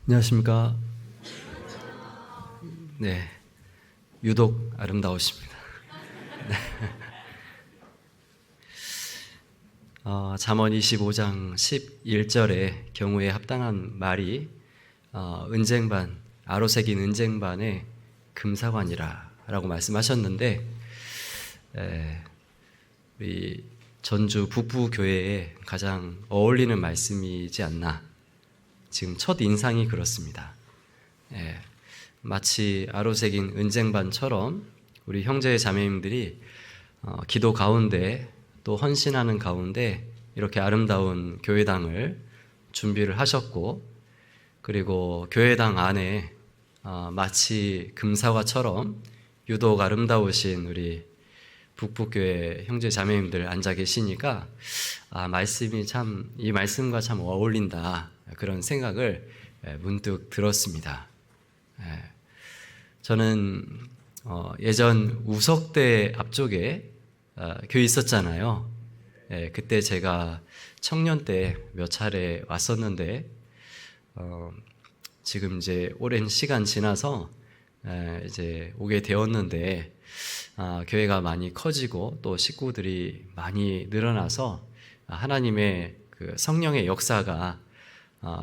안녕하십니까. 네, 유독 아름다우십니다. 네. 잠언 25장 11절의 경우에 합당한 말이 은쟁반, 아로새긴 은쟁반의 금사관이라 라고 말씀하셨는데, 우리 전주 북부교회에 가장 어울리는 말씀이지 않나, 지금 첫 인상이 그렇습니다. 마치 아로새긴 은쟁반처럼 우리 형제 자매님들이 기도 가운데 또 헌신하는 가운데 이렇게 아름다운 교회당을 준비를 하셨고, 그리고 교회당 안에 마치 금사과처럼 유독 아름다우신 우리 북부교회 형제 자매님들 앉아 계시니까 이 말씀과 참 어울린다, 그런 생각을 문득 들었습니다. 저는 예전 우석대 앞쪽에 교회 있었잖아요. 그때 제가 청년 때 몇 차례 왔었는데, 지금 이제 오랜 시간 지나서 이제 오게 되었는데, 교회가 많이 커지고 또 식구들이 많이 늘어나서 하나님의 그 성령의 역사가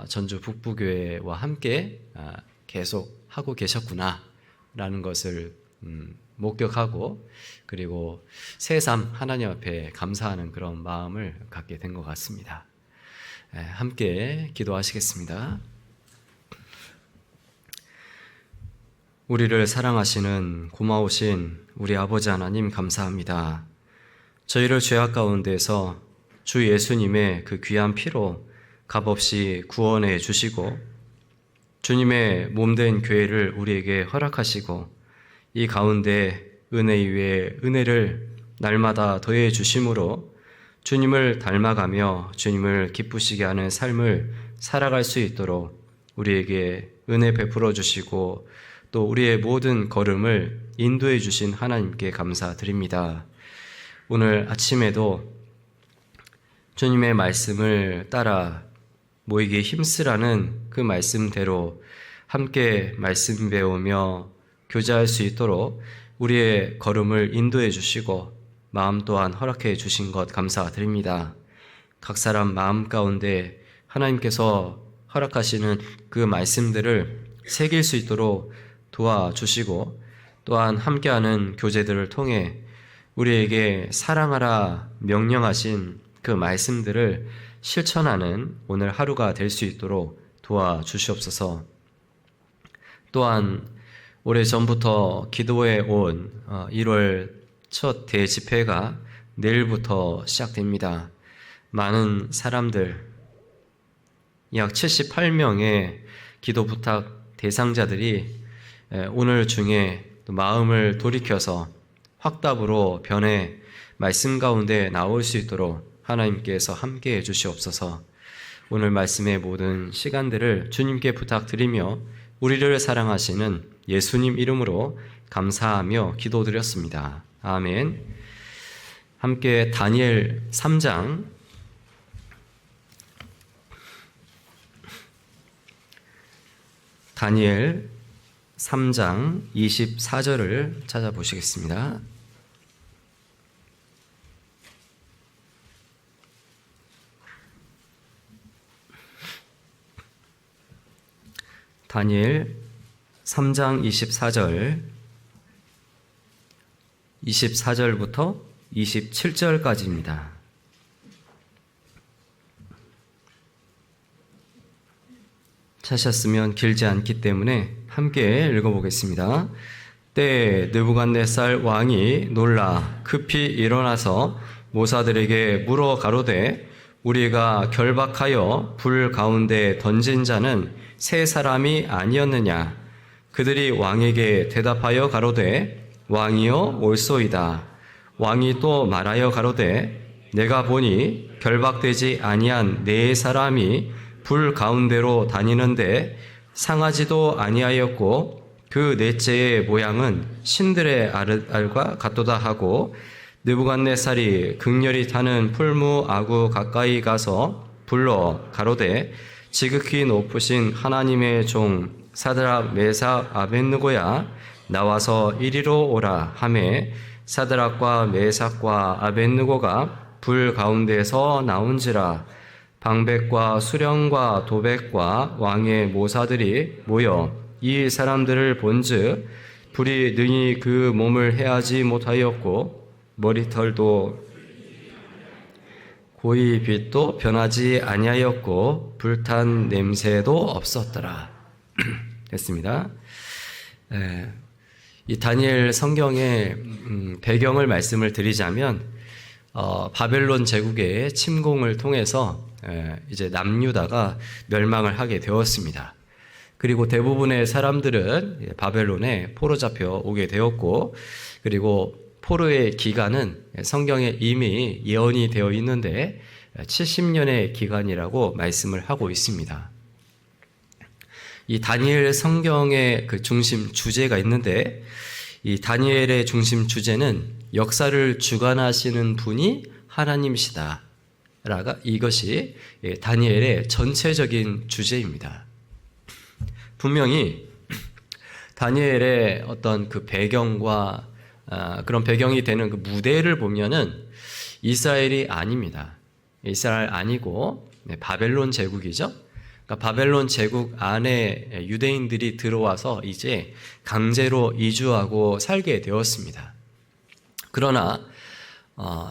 전주 북부교회와 함께 계속 하고 계셨구나라는 것을 목격하고, 그리고 새삼 하나님 앞에 감사하는 그런 마음을 갖게 된 것 같습니다. 함께 기도하시겠습니다. 우리를 사랑하시는 고마우신 우리 아버지 하나님, 감사합니다. 저희를 죄악 가운데서 주 예수님의 그 귀한 피로 값없이 구원해 주시고, 주님의 몸된 교회를 우리에게 허락하시고, 이 가운데 은혜 위에 은혜를 날마다 더해 주심으로 주님을 닮아가며 주님을 기쁘시게 하는 삶을 살아갈 수 있도록 우리에게 은혜 베풀어 주시고, 또 우리의 모든 걸음을 인도해 주신 하나님께 감사드립니다. 오늘 아침에도 주님의 말씀을 따라 모이기에 힘쓰라는 그 말씀대로 함께 말씀 배우며 교제할 수 있도록 우리의 걸음을 인도해 주시고 마음 또한 허락해 주신 것 감사드립니다. 각 사람 마음 가운데 하나님께서 허락하시는 그 말씀들을 새길 수 있도록 도와주시고, 또한 함께하는 교제들을 통해 우리에게 사랑하라 명령하신 그 말씀들을 실천하는 오늘 하루가 될 수 있도록 도와주시옵소서. 또한 오래전부터 기도해 온 1월 첫 대집회가 내일부터 시작됩니다. 많은 사람들, 약 78명의 기도 부탁 대상자들이 오늘 중에 마음을 돌이켜서 확답으로 변해 말씀 가운데 나올 수 있도록 하나님께서 함께해 주시옵소서. 오늘 말씀의 모든 시간들을 주님께 부탁드리며 우리를 사랑하시는 예수님 이름으로 감사하며 기도드렸습니다. 아멘. 함께 다니엘 3장 다니엘 3장 24절을 찾아보시겠습니다. 다니엘 3장 24절부터 27절까지입니다. 찾으셨으면 길지 않기 때문에 함께 읽어보겠습니다. 때에 느부갓네살 왕이 놀라 급히 일어나서 모사들에게 물어 가로되, 우리가 결박하여 불 가운데 던진 자는 세 사람이 아니었느냐? 그들이 왕에게 대답하여 가로되, 왕이여 옳소이다. 왕이 또 말하여 가로되, 내가 보니 결박되지 아니한 네 사람이 불 가운데로 다니는데 상하지도 아니하였고, 그 넷째의 모양은 신들의 알과 같도다 하고, 느부갓네살이 극렬히 타는 풀무 아구 가까이 가서 불러 가로되, 지극히 높으신 하나님의 종 사드락 메삭 아벳느고야 나와서 이리로 오라 하매 사드락과 메삭과 아벳느고가 불 가운데서 나온지라. 방백과 수령과 도백과 왕의 모사들이 모여 이 사람들을 본즉 불이 능히 그 몸을 해하지 못하였고 머리털도 고이 빛도 변하지 아니하였고 불탄 냄새도 없었더라. 됐습니다. 이 다니엘 성경의 배경을 말씀을 드리자면 바벨론 제국의 침공을 통해서 이제 남유다가 멸망을 하게 되었습니다. 그리고 대부분의 사람들은 바벨론에 포로 잡혀 오게 되었고, 그리고 포로의 기간은 성경에 이미 예언이 되어 있는데 70년의 기간이라고 말씀을 하고 있습니다. 이 다니엘 성경의 그 중심 주제가 있는데, 이 다니엘의 중심 주제는 역사를 주관하시는 분이 하나님이시다. 이것이 다니엘의 전체적인 주제입니다. 분명히 다니엘의 어떤 그 배경과 그런 배경이 되는 그 무대를 보면은 이스라엘이 아닙니다. 이스라엘 아니고 바벨론 제국이죠. 그러니까 바벨론 제국 안에 유대인들이 들어와서 이제 강제로 이주하고 살게 되었습니다. 그러나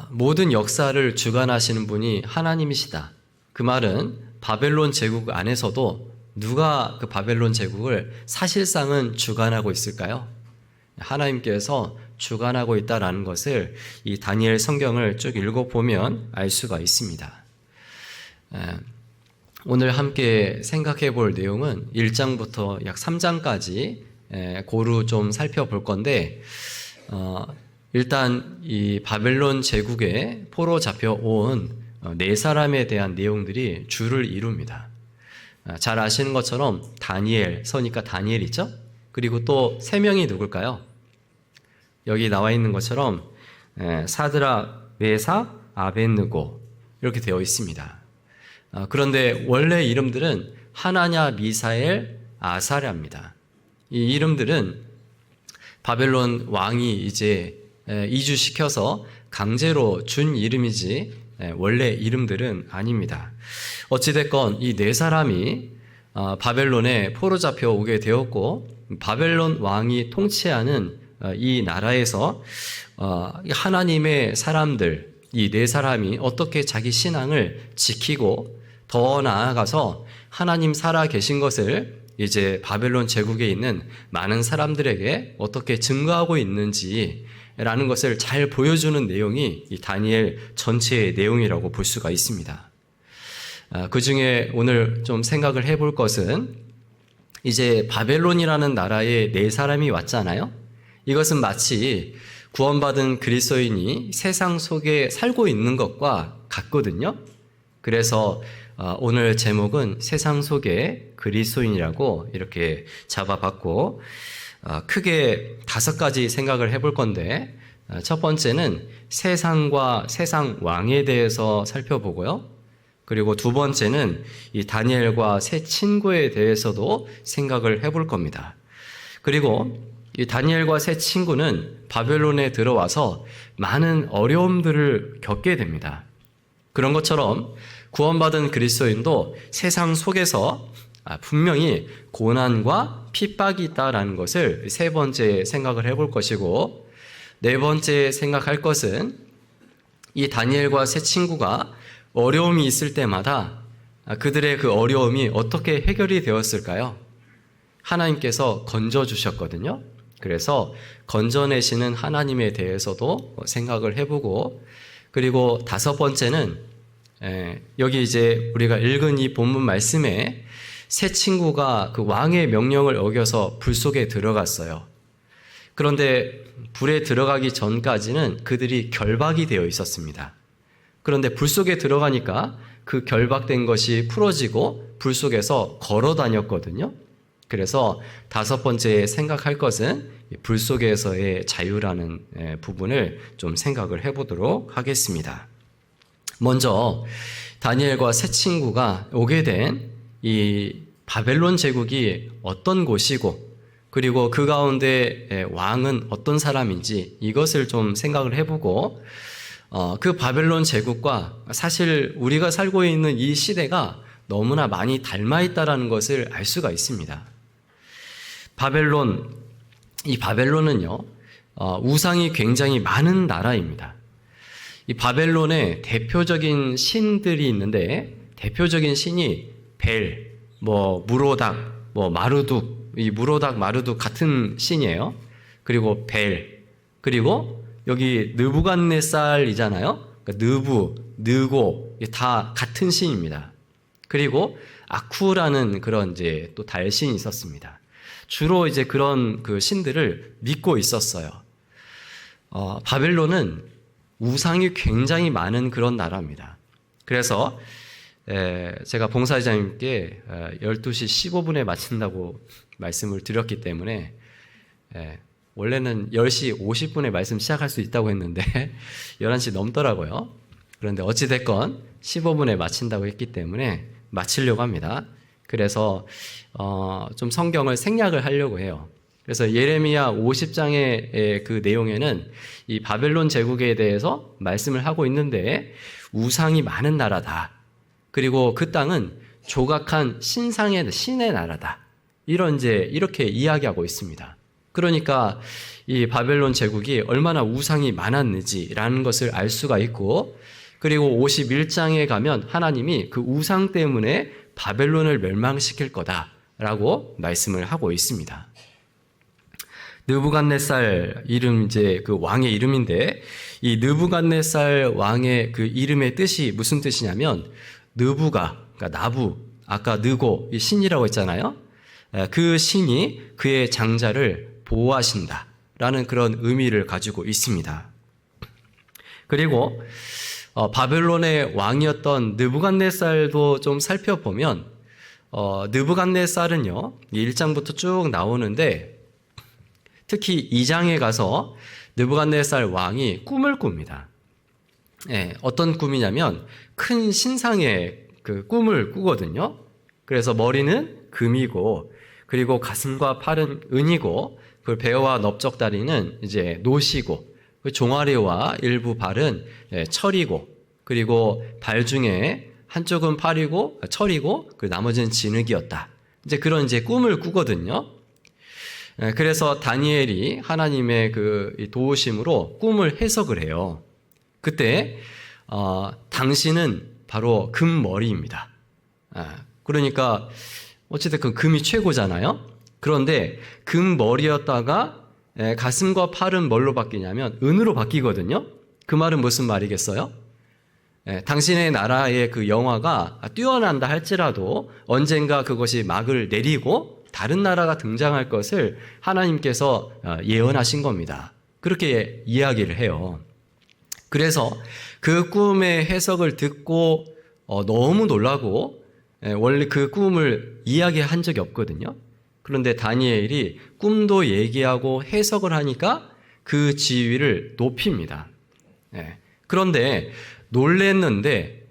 모든 역사를 주관하시는 분이 하나님이시다. 그 말은 바벨론 제국 안에서도 누가 그 바벨론 제국을 사실상은 주관하고 있을까요? 하나님께서 주관하고 있다라는 것을 이 다니엘 성경을 쭉 읽어보면 알 수가 있습니다. 오늘 함께 생각해 볼 내용은 1장부터 약 3장까지 고루 좀 살펴볼 건데, 일단 이 바벨론 제국에 포로 잡혀온 네 사람에 대한 내용들이 주를 이룹니다. 잘 아시는 것처럼 다니엘, 서니까 다니엘이죠. 그리고 또 세 명이 누굴까요? 여기 나와 있는 것처럼 사드락, 메삭, 아벳느고 이렇게 되어 있습니다. 그런데 원래 이름들은 하나냐, 미사엘, 아사랴입니다. 이 이름들은 바벨론 왕이 이제 이주시켜서 강제로 준 이름이지 원래 이름들은 아닙니다. 어찌됐건 이 네 사람이 바벨론에 포로 잡혀 오게 되었고, 바벨론 왕이 통치하는 이 나라에서 하나님의 사람들, 이 네 사람이 어떻게 자기 신앙을 지키고 더 나아가서 하나님 살아 계신 것을 이제 바벨론 제국에 있는 많은 사람들에게 어떻게 증거하고 있는지라는 것을 잘 보여주는 내용이 이 다니엘 전체의 내용이라고 볼 수가 있습니다. 그 중에 오늘 좀 생각을 해볼 것은, 이제 바벨론이라는 나라에 네 사람이 왔잖아요. 이것은 마치 구원받은 그리스도인이 세상 속에 살고 있는 것과 같거든요. 그래서 오늘 제목은 세상 속의 그리스도인이라고 이렇게 잡아봤고, 크게 5가지 생각을 해볼 건데, 첫 번째는 세상과 세상 왕에 대해서 살펴보고요. 그리고 두 번째는 이 다니엘과 세 친구에 대해서도 생각을 해볼 겁니다. 그리고 이 다니엘과 세 친구는 바벨론에 들어와서 많은 어려움들을 겪게 됩니다. 그런 것처럼 구원받은 그리스도인도 세상 속에서 분명히 고난과 핍박이 있다라는 것을 세 번째 생각을 해볼 것이고, 네 번째 생각할 것은 이 다니엘과 세 친구가 어려움이 있을 때마다 그들의 그 어려움이 어떻게 해결이 되었을까요? 하나님께서 건져주셨거든요. 그래서 건져내시는 하나님에 대해서도 생각을 해보고, 그리고 5번째는 여기 이제 우리가 읽은 이 본문 말씀에 세 친구가 그 왕의 명령을 어겨서 불 속에 들어갔어요. 그런데 불에 들어가기 전까지는 그들이 결박이 되어 있었습니다. 그런데 불 속에 들어가니까 그 결박된 것이 풀어지고 불 속에서 걸어 다녔거든요. 그래서 5번째 생각할 것은 불 속에서의 자유라는 부분을 좀 생각을 해보도록 하겠습니다. 먼저 다니엘과 세 친구가 오게 된 이 바벨론 제국이 어떤 곳이고 그리고 그 가운데 왕은 어떤 사람인지 이것을 좀 생각을 해보고 그 바벨론 제국과 사실 우리가 살고 있는 이 시대가 너무나 많이 닮아 있다는 것을 알 수가 있습니다. 이 바벨론은요, 우상이 굉장히 많은 나라입니다. 이 바벨론에 대표적인 신들이 있는데, 대표적인 신이 벨, 무로닥, 마르둑, 이 무로닥, 마르둑 같은 신이에요. 그리고 벨, 그리고 여기 느부갓네살이잖아요. 그러니까 느고, 다 같은 신입니다. 그리고 아쿠라는 그런 이제 또 달신이 있었습니다. 주로 이제 그런 그 신들을 믿고 있었어요. 바벨론은 우상이 굉장히 많은 그런 나라입니다. 그래서 제가 봉사자님께 12시 15분에 마친다고 말씀을 드렸기 때문에 원래는 10시 50분에 말씀 시작할 수 있다고 했는데 11시 넘더라고요. 그런데 어찌됐건 15분에 마친다고 했기 때문에 마치려고 합니다. 그래서 좀 성경을 생략을 하려고 해요. 그래서 예레미야 50장의 그 내용에는 이 바벨론 제국에 대해서 말씀을 하고 있는데 우상이 많은 나라다. 그리고 그 땅은 조각한 신의 나라다. 이렇게 이야기하고 있습니다. 그러니까 이 바벨론 제국이 얼마나 우상이 많았는지라는 것을 알 수가 있고, 그리고 51장에 가면 하나님이 그 우상 때문에 바벨론을 멸망시킬 거다라고 말씀을 하고 있습니다. 느부갓네살 이름 이제 그 왕의 이름인데, 이 느부갓네살 왕의 그 이름의 뜻이 무슨 뜻이냐면 그러니까 나부, 아까 느고 이 신이라고 했잖아요. 그 신이 그의 장자를 보호하신다라는 그런 의미를 가지고 있습니다. 그리고 바벨론의 왕이었던 느부갓네살도 좀 살펴보면 느부갓네살은요 1장부터 쭉 나오는데 특히 2장에 가서 느부갓네살 왕이 꿈을 꿉니다. 어떤 꿈이냐면 큰 신상의 그 꿈을 꾸거든요. 그래서 머리는 금이고 그리고 가슴과 팔은 은이고 그 배와 넓적다리는 이제 노시고 그 종아리와 일부 발은 철이고 그리고 발 중에 한쪽은 철이고 그 나머지는 진흙이었다. 이제 그런 이제 꿈을 꾸거든요. 그래서 다니엘이 하나님의 그 도우심으로 꿈을 해석을 해요. 그때 당신은 바로 금머리입니다. 그러니까 어찌됐든 금이 최고잖아요. 그런데 금머리였다가 가슴과 팔은 뭘로 바뀌냐면 은으로 바뀌거든요. 그 말은 무슨 말이겠어요? 당신의 나라의 그 영화가 뛰어난다 할지라도 언젠가 그것이 막을 내리고 다른 나라가 등장할 것을 하나님께서 예언하신 겁니다. 그렇게 이야기를 해요. 그래서 그 꿈의 해석을 듣고 너무 놀라고 원래 그 꿈을 이야기한 적이 없거든요. 그런데 다니엘이 꿈도 얘기하고 해석을 하니까 그 지위를 높입니다. 그런데 놀랬는데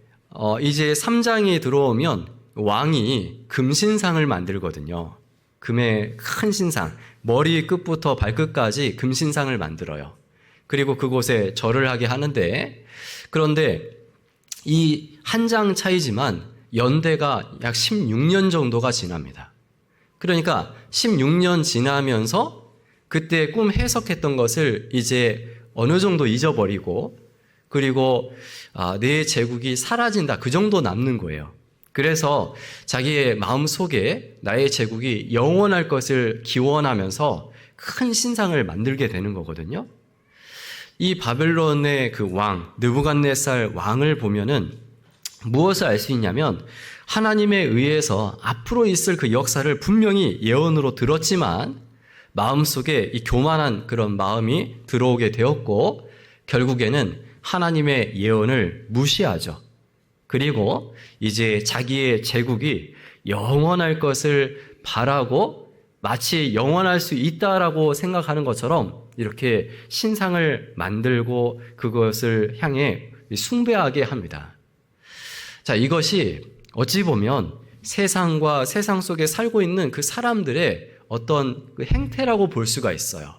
이제 3장이 들어오면 왕이 금신상을 만들거든요. 금의 큰 신상, 머리 끝부터 발끝까지 금신상을 만들어요. 그리고 그곳에 절을 하게 하는데, 그런데 이 한 장 차이지만 연대가 약 16년 정도가 지납니다. 그러니까 16년 지나면서 그때 꿈 해석했던 것을 이제 어느 정도 잊어버리고, 그리고 내 제국이 사라진다, 그 정도 남는 거예요. 그래서 자기의 마음속에 나의 제국이 영원할 것을 기원하면서 큰 신상을 만들게 되는 거거든요. 이 바벨론의 그 왕, 느부갓네살 왕을 보면은 무엇을 알 수 있냐면 하나님에 의해서 앞으로 있을 그 역사를 분명히 예언으로 들었지만 마음속에 이 교만한 그런 마음이 들어오게 되었고 결국에는 하나님의 예언을 무시하죠. 그리고 이제 자기의 제국이 영원할 것을 바라고 마치 영원할 수 있다라고 생각하는 것처럼 이렇게 신상을 만들고 그것을 향해 숭배하게 합니다. 자, 이것이 어찌 보면 세상과 세상 속에 살고 있는 그 사람들의 어떤 그 행태라고 볼 수가 있어요.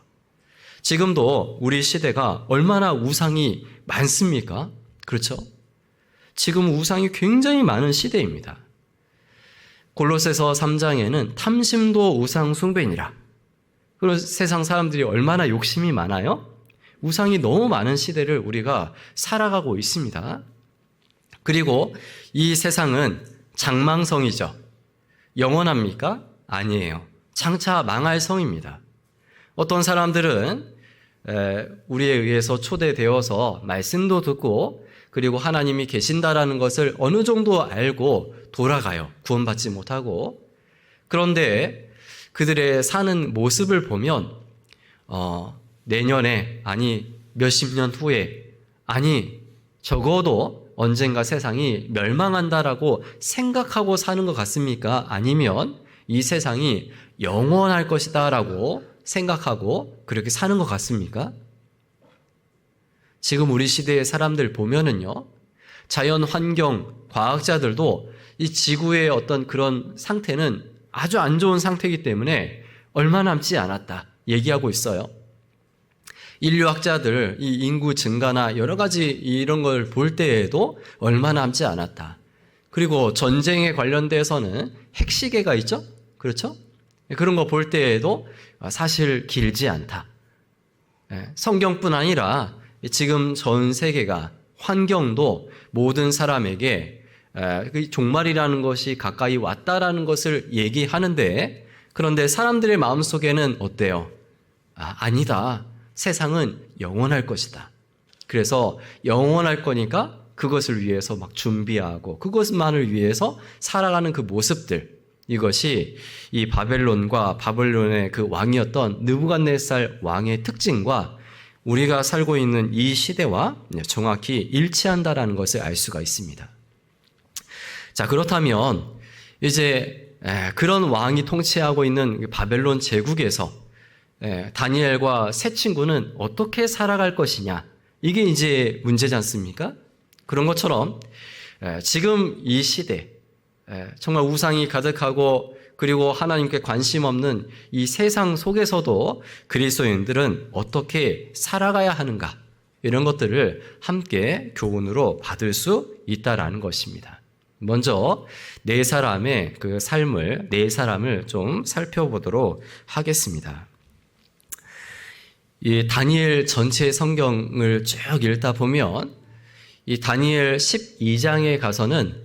지금도 우리 시대가 얼마나 우상이 많습니까? 그렇죠? 지금 우상이 굉장히 많은 시대입니다. 골로새서 3장에는 탐심도 우상 숭배니라. 그리고 세상 사람들이 얼마나 욕심이 많아요? 우상이 너무 많은 시대를 우리가 살아가고 있습니다. 그리고 이 세상은 장망성이죠. 영원합니까? 아니에요. 장차 망할 성입니다. 어떤 사람들은 우리에 의해서 초대되어서 말씀도 듣고 그리고 하나님이 계신다라는 것을 어느 정도 알고 돌아가요. 구원받지 못하고. 그런데 그들의 사는 모습을 보면 내년에 아니 몇십 년 후에 아니 적어도 언젠가 세상이 멸망한다라고 생각하고 사는 것 같습니까? 아니면 이 세상이 영원할 것이다라고 생각하고 그렇게 사는 것 같습니까? 지금 우리 시대의 사람들 보면은요, 자연 환경, 과학자들도 이 지구의 어떤 그런 상태는 아주 안 좋은 상태이기 때문에 얼마 남지 않았다 얘기하고 있어요. 인류학자들 이 인구 증가나 여러 가지 이런 걸 볼 때에도 얼마 남지 않았다. 그리고 전쟁에 관련돼서는 핵시계가 있죠? 그렇죠? 그런 거 볼 때에도 사실 길지 않다. 성경뿐 아니라 지금 전 세계가 환경도 모든 사람에게 종말이라는 것이 가까이 왔다라는 것을 얘기하는데 그런데 사람들의 마음속에는 어때요? 아니다. 세상은 영원할 것이다. 그래서 영원할 거니까 그것을 위해서 막 준비하고 그것만을 위해서 살아가는 그 모습들 이것이 이 바벨론과 바벨론의 그 왕이었던 느부갓네살 왕의 특징과 우리가 살고 있는 이 시대와 정확히 일치한다라는 것을 알 수가 있습니다. 자, 그렇다면 이제 그런 왕이 통치하고 있는 바벨론 제국에서 다니엘과 세 친구는 어떻게 살아갈 것이냐 이게 이제 문제지 않습니까? 그런 것처럼 지금 이 시대 정말 우상이 가득하고 그리고 하나님께 관심 없는 이 세상 속에서도 그리스도인들은 어떻게 살아가야 하는가 이런 것들을 함께 교훈으로 받을 수 있다라는 것입니다. 먼저 네 사람의 그 삶을 네 사람을 좀 살펴보도록 하겠습니다. 이 다니엘 전체 성경을 쭉 읽다 보면 이 다니엘 12장에 가서는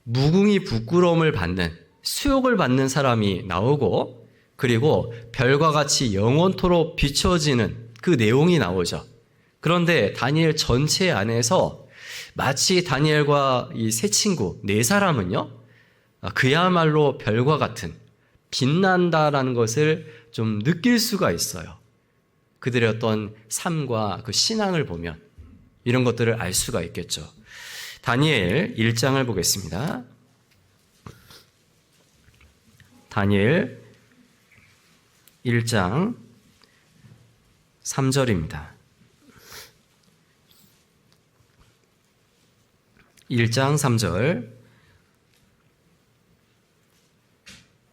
무궁히 부끄러움을 받는 수욕을 받는 사람이 나오고 그리고 별과 같이 영원토록 비춰지는 그 내용이 나오죠. 그런데 다니엘 전체 안에서 마치 다니엘과 이 세 친구 네 사람은요 그야말로 별과 같은 빛난다라는 것을 좀 느낄 수가 있어요. 그들의 어떤 삶과 그 신앙을 보면 이런 것들을 알 수가 있겠죠. 다니엘 1장을 보겠습니다. 다니엘 1장 3절입니다. 1장 3절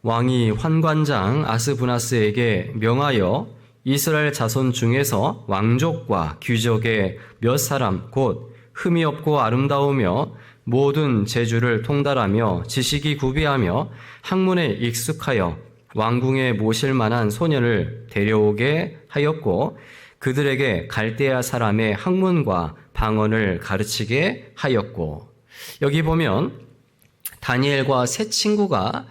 왕이 환관장 아스부나스에게 명하여 이스라엘 자손 중에서 왕족과 귀족의 몇 사람 곧 흠이 없고 아름다우며 모든 재주를 통달하며 지식이 구비하며 학문에 익숙하여 왕궁에 모실 만한 소년을 데려오게 하였고 그들에게 갈대아 사람의 학문과 방언을 가르치게 하였고 여기 보면 다니엘과 세 친구가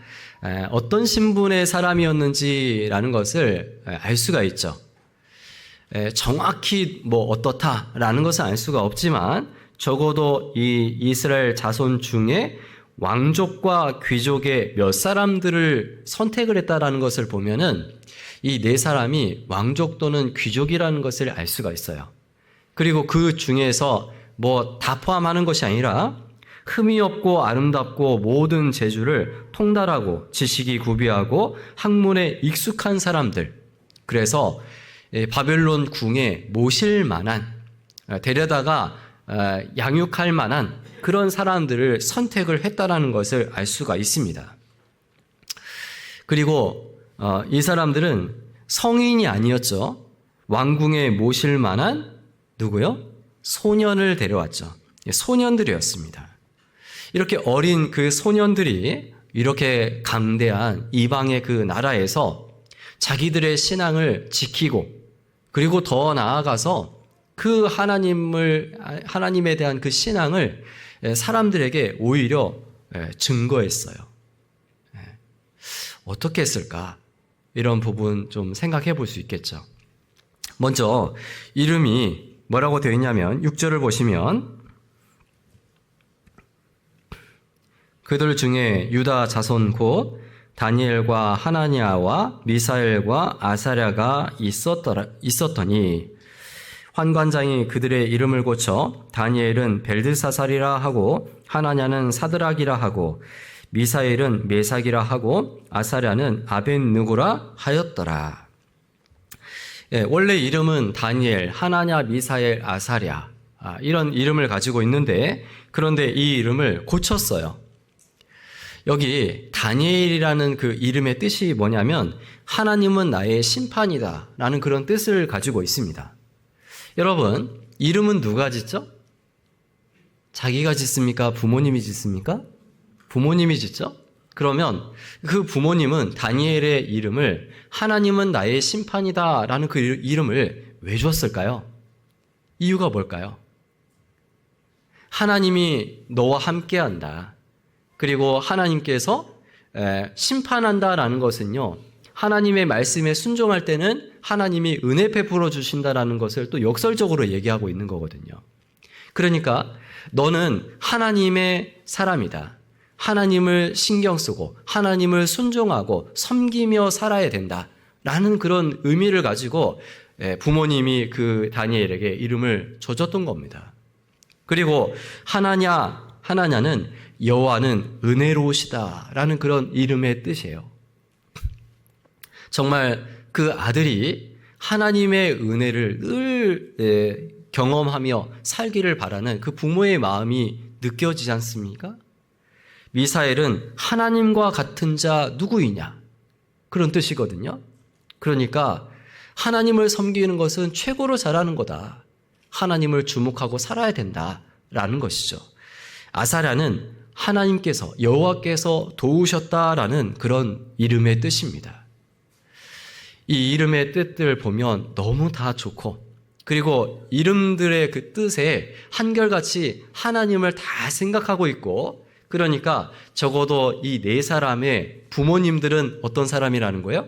어떤 신분의 사람이었는지라는 것을 알 수가 있죠. 정확히 뭐 어떻다라는 것은 알 수가 없지만 적어도 이 이스라엘 자손 중에 왕족과 귀족의 몇 사람들을 선택을 했다라는 것을 보면은 이 네 사람이 왕족 또는 귀족이라는 것을 알 수가 있어요. 그리고 그 중에서 뭐 다 포함하는 것이 아니라 흠이 없고 아름답고 모든 재주를 통달하고 지식이 구비하고 학문에 익숙한 사람들. 그래서 바벨론 궁에 모실 만한 데려다가 양육할 만한 그런 사람들을 선택을 했다라는 것을 알 수가 있습니다. 그리고 이 사람들은 성인이 아니었죠. 왕궁에 모실 만한 누구요? 소년을 데려왔죠. 소년들이었습니다. 이렇게 어린 그 소년들이 이렇게 강대한 이방의 그 나라에서 자기들의 신앙을 지키고 그리고 더 나아가서 그 하나님에 대한 그 신앙을 사람들에게 오히려 증거했어요. 어떻게 했을까? 이런 부분 좀 생각해 볼 수 있겠죠. 먼저 이름이 뭐라고 되어 있냐면 6절을 보시면 그들 중에 유다 자손 곧 다니엘과 하나니아와 미사엘과 아사랴가 있었더니 환관장이 그들의 이름을 고쳐 다니엘은 벨드사살이라 하고 하나냐는 사드락이라 하고 미사엘은 메삭이라 하고 아사랴는 아벤느고라 하였더라. 원래 이름은 다니엘, 하나냐, 미사엘, 아사랴 이런 이름을 가지고 있는데 그런데 이 이름을 고쳤어요. 여기 다니엘이라는 그 이름의 뜻이 뭐냐면 하나님은 나의 심판이다 라는 그런 뜻을 가지고 있습니다. 여러분, 이름은 누가 짓죠? 자기가 짓습니까? 부모님이 짓습니까? 부모님이 짓죠? 그러면 그 부모님은 다니엘의 이름을 하나님은 나의 심판이다 라는 그 이름을 왜 줬을까요? 이유가 뭘까요? 하나님이 너와 함께한다. 그리고 하나님께서 심판한다라는 것은요, 하나님의 말씀에 순종할 때는 하나님이 은혜 베풀어 주신다라는 것을 또 역설적으로 얘기하고 있는 거거든요. 그러니까 너는 하나님의 사람이다. 하나님을 신경 쓰고 하나님을 순종하고 섬기며 살아야 된다라는 그런 의미를 가지고 부모님이 그 다니엘에게 이름을 줘줬던 겁니다. 그리고 하나냐는 여호와는 은혜로우시다라는 그런 이름의 뜻이에요. 정말 그 아들이 하나님의 은혜를 늘 경험하며 살기를 바라는 그 부모의 마음이 느껴지지 않습니까? 미사엘은 하나님과 같은 자 누구이냐? 그런 뜻이거든요. 그러니까 하나님을 섬기는 것은 최고로 잘하는 거다. 하나님을 주목하고 살아야 된다라는 것이죠. 아사랴는 하나님께서 여호와께서 도우셨다라는 그런 이름의 뜻입니다. 이 이름의 뜻들을 보면 너무 다 좋고 그리고 이름들의 그 뜻에 한결같이 하나님을 다 생각하고 있고 그러니까 적어도 이 네 사람의 부모님들은 어떤 사람이라는 거예요?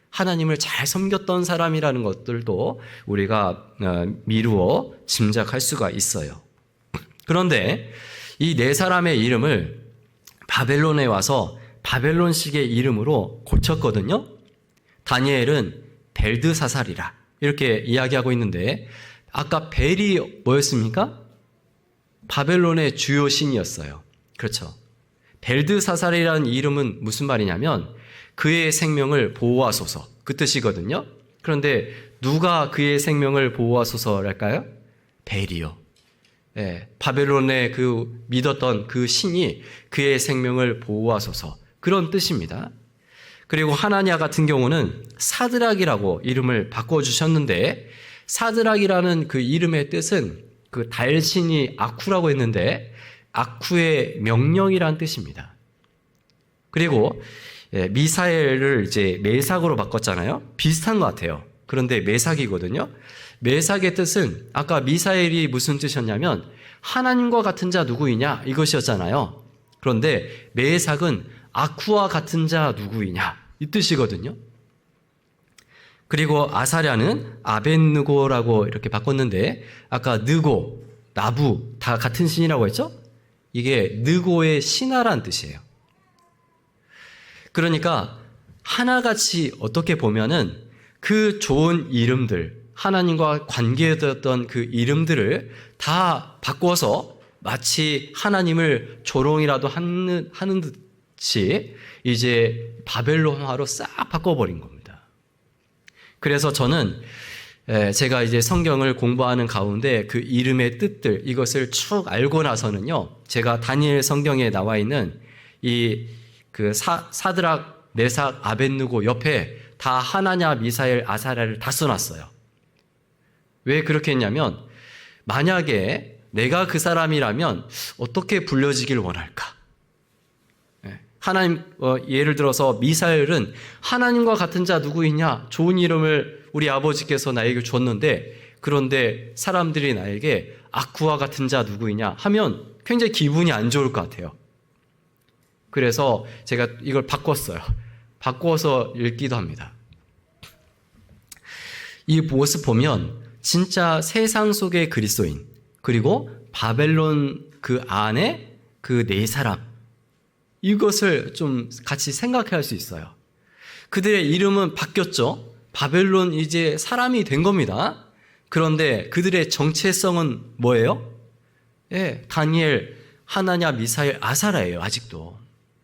하나님을 잘 섬겼던 사람이라는 것들도 우리가 미루어 짐작할 수가 있어요. 그런데 이 네 사람의 이름을 바벨론에 와서 바벨론식의 이름으로 고쳤거든요. 다니엘은 벨드사살이라 이렇게 이야기하고 있는데 아까 벨이 뭐였습니까? 바벨론의 주요 신이었어요. 그렇죠. 벨드사살이라는 이름은 무슨 말이냐면 그의 생명을 보호하소서 그 뜻이거든요. 그런데 누가 그의 생명을 보호하소서랄까요? 벨이요. 바벨론의 그 믿었던 그 신이 그의 생명을 보호하소서 그런 뜻입니다. 그리고 하나냐 같은 경우는 사드락이라고 이름을 바꿔주셨는데 사드락이라는 그 이름의 뜻은 그 달신이 아쿠라고 했는데 아쿠의 명령이란 뜻입니다. 그리고 미사엘을 이제 메삭으로 바꿨잖아요. 비슷한 것 같아요. 그런데 메삭이거든요. 메삭의 뜻은 아까 미사엘이 무슨 뜻이었냐면 하나님과 같은 자 누구이냐 이것이었잖아요. 그런데 메삭은 아쿠와 같은 자 누구이냐 이 뜻이거든요. 그리고 아사랴는 아벤느고라고 이렇게 바꿨는데 아까 느고, 나부 다 같은 신이라고 했죠? 이게 느고의 신하란 뜻이에요. 그러니까 하나같이 어떻게 보면은 그 좋은 이름들 하나님과 관계되었던 그 이름들을 다 바꿔서 마치 하나님을 조롱이라도 하는 듯이 이제 바벨론화로 싹 바꿔버린 겁니다. 그래서 저는 제가 이제 성경을 공부하는 가운데 그 이름의 뜻들 이것을 쭉 알고 나서는요, 제가 다니엘 성경에 나와 있는 이 그 사드락, 메삭, 아벳느고 옆에 다 하나냐, 미사엘, 아사랴를 다 써놨어요. 왜 그렇게 했냐면, 만약에 내가 그 사람이라면 어떻게 불려지길 원할까? 하나님, 예를 들어서 미사엘은 하나님과 같은 자 누구 있냐? 좋은 이름을 우리 아버지께서 나에게 줬는데, 그런데 사람들이 나에게 악구와 같은 자 누구 있냐 하면 굉장히 기분이 안 좋을 것 같아요. 그래서 제가 이걸 바꿨어요. 바꿔서 읽기도 합니다. 이 모습 보면 진짜 세상 속의 그리스도인, 그리고 바벨론 그 안에 그 네 사람, 이것을 좀 같이 생각할 수 있어요. 그들의 이름은 바뀌었죠. 바벨론 이제 사람이 된 겁니다. 그런데 그들의 정체성은 뭐예요? 다니엘, 하나냐, 미사엘, 아사랴예요. 아직도.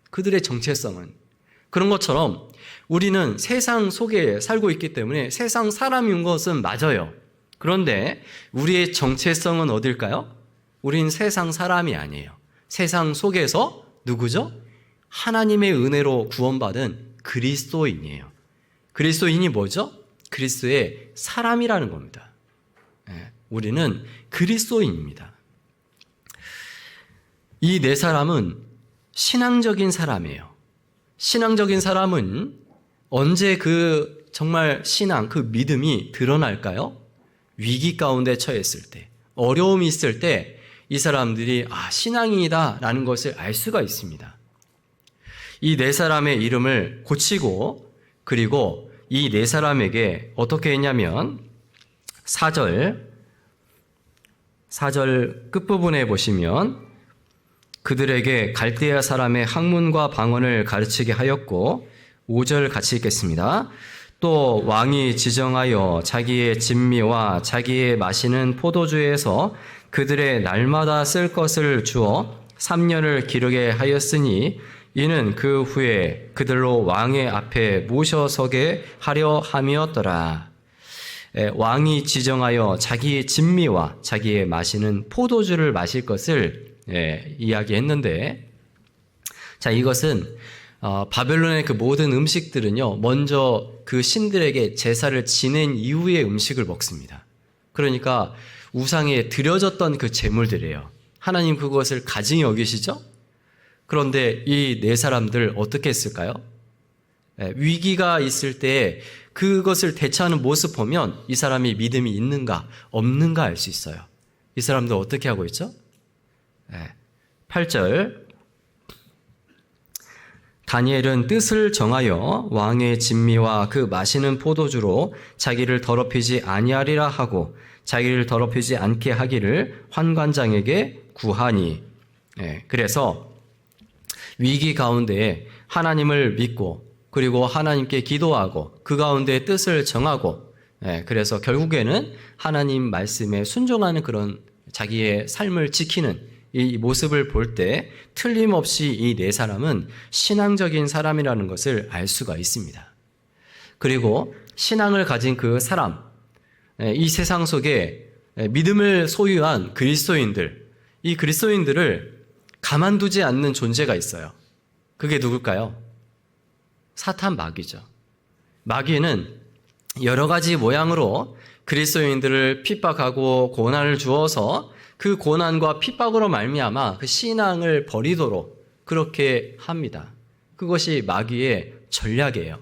그들의 정체성은. 그런 것처럼 우리는 세상 속에 살고 있기 때문에 세상 사람인 것은 맞아요. 그런데 우리의 정체성은 어딜까요? 우린 세상 사람이 아니에요. 세상 속에서 누구죠? 하나님의 은혜로 구원받은 그리스도인이에요. 그리스도인이 뭐죠? 그리스도의 사람이라는 겁니다. 우리는 그리스도인입니다. 이 네 사람은 신앙적인 사람이에요. 신앙적인 사람은 언제 그 정말 신앙, 그 믿음이 드러날까요? 위기 가운데 처했을 때, 어려움이 있을 때 이 사람들이 신앙인이다 라는 것을 알 수가 있습니다. 이 네 사람의 이름을 고치고, 그리고 이 네 사람에게 어떻게 했냐면 4절 끝부분에 보시면 그들에게 갈대아 사람의 학문과 방언을 가르치게 하였고, 5절 같이 읽겠습니다. 또 왕이 지정하여 자기의 진미와 자기의 마시는 포도주에서 그들의 날마다 쓸 것을 주어 3년을 기르게 하였으니 이는 그 후에 그들로 왕의 앞에 모셔서게 하려 함이었더라. 왕이 지정하여 자기의 진미와 자기의 마시는 포도주를 마실 것을 이야기했는데, 자, 이것은 바벨론의 그 모든 음식들은요, 먼저 그 신들에게 제사를 지낸 이후에 음식을 먹습니다. 그러니까 우상에 드려졌던 그 제물들이에요. 하나님 그것을 가증히 여기시죠? 그런데 이 네 사람들 어떻게 했을까요? 위기가 있을 때 그것을 대처하는 모습 보면 이 사람이 믿음이 있는가 없는가 알 수 있어요. 이 사람들 어떻게 하고 있죠? 8절 다니엘은 뜻을 정하여 왕의 진미와 그 마시는 포도주로 자기를 더럽히지 아니하리라 하고 자기를 더럽히지 않게 하기를 환관장에게 구하니. 그래서 위기 가운데 하나님을 믿고 그리고 하나님께 기도하고 그 가운데 뜻을 정하고, 그래서 결국에는 하나님 말씀에 순종하는 그런 자기의 삶을 지키는 이 모습을 볼 때 틀림없이 이 네 사람은 신앙적인 사람이라는 것을 알 수가 있습니다. 그리고 신앙을 가진 그 사람, 이 세상 속에 믿음을 소유한 그리스도인들, 이 그리스도인들을 가만두지 않는 존재가 있어요. 그게 누굴까요? 사탄 마귀죠. 마귀는 여러 가지 모양으로 그리스도인들을 핍박하고 고난을 주어서 그 고난과 핍박으로 말미암아 그 신앙을 버리도록 그렇게 합니다. 그것이 마귀의 전략이에요.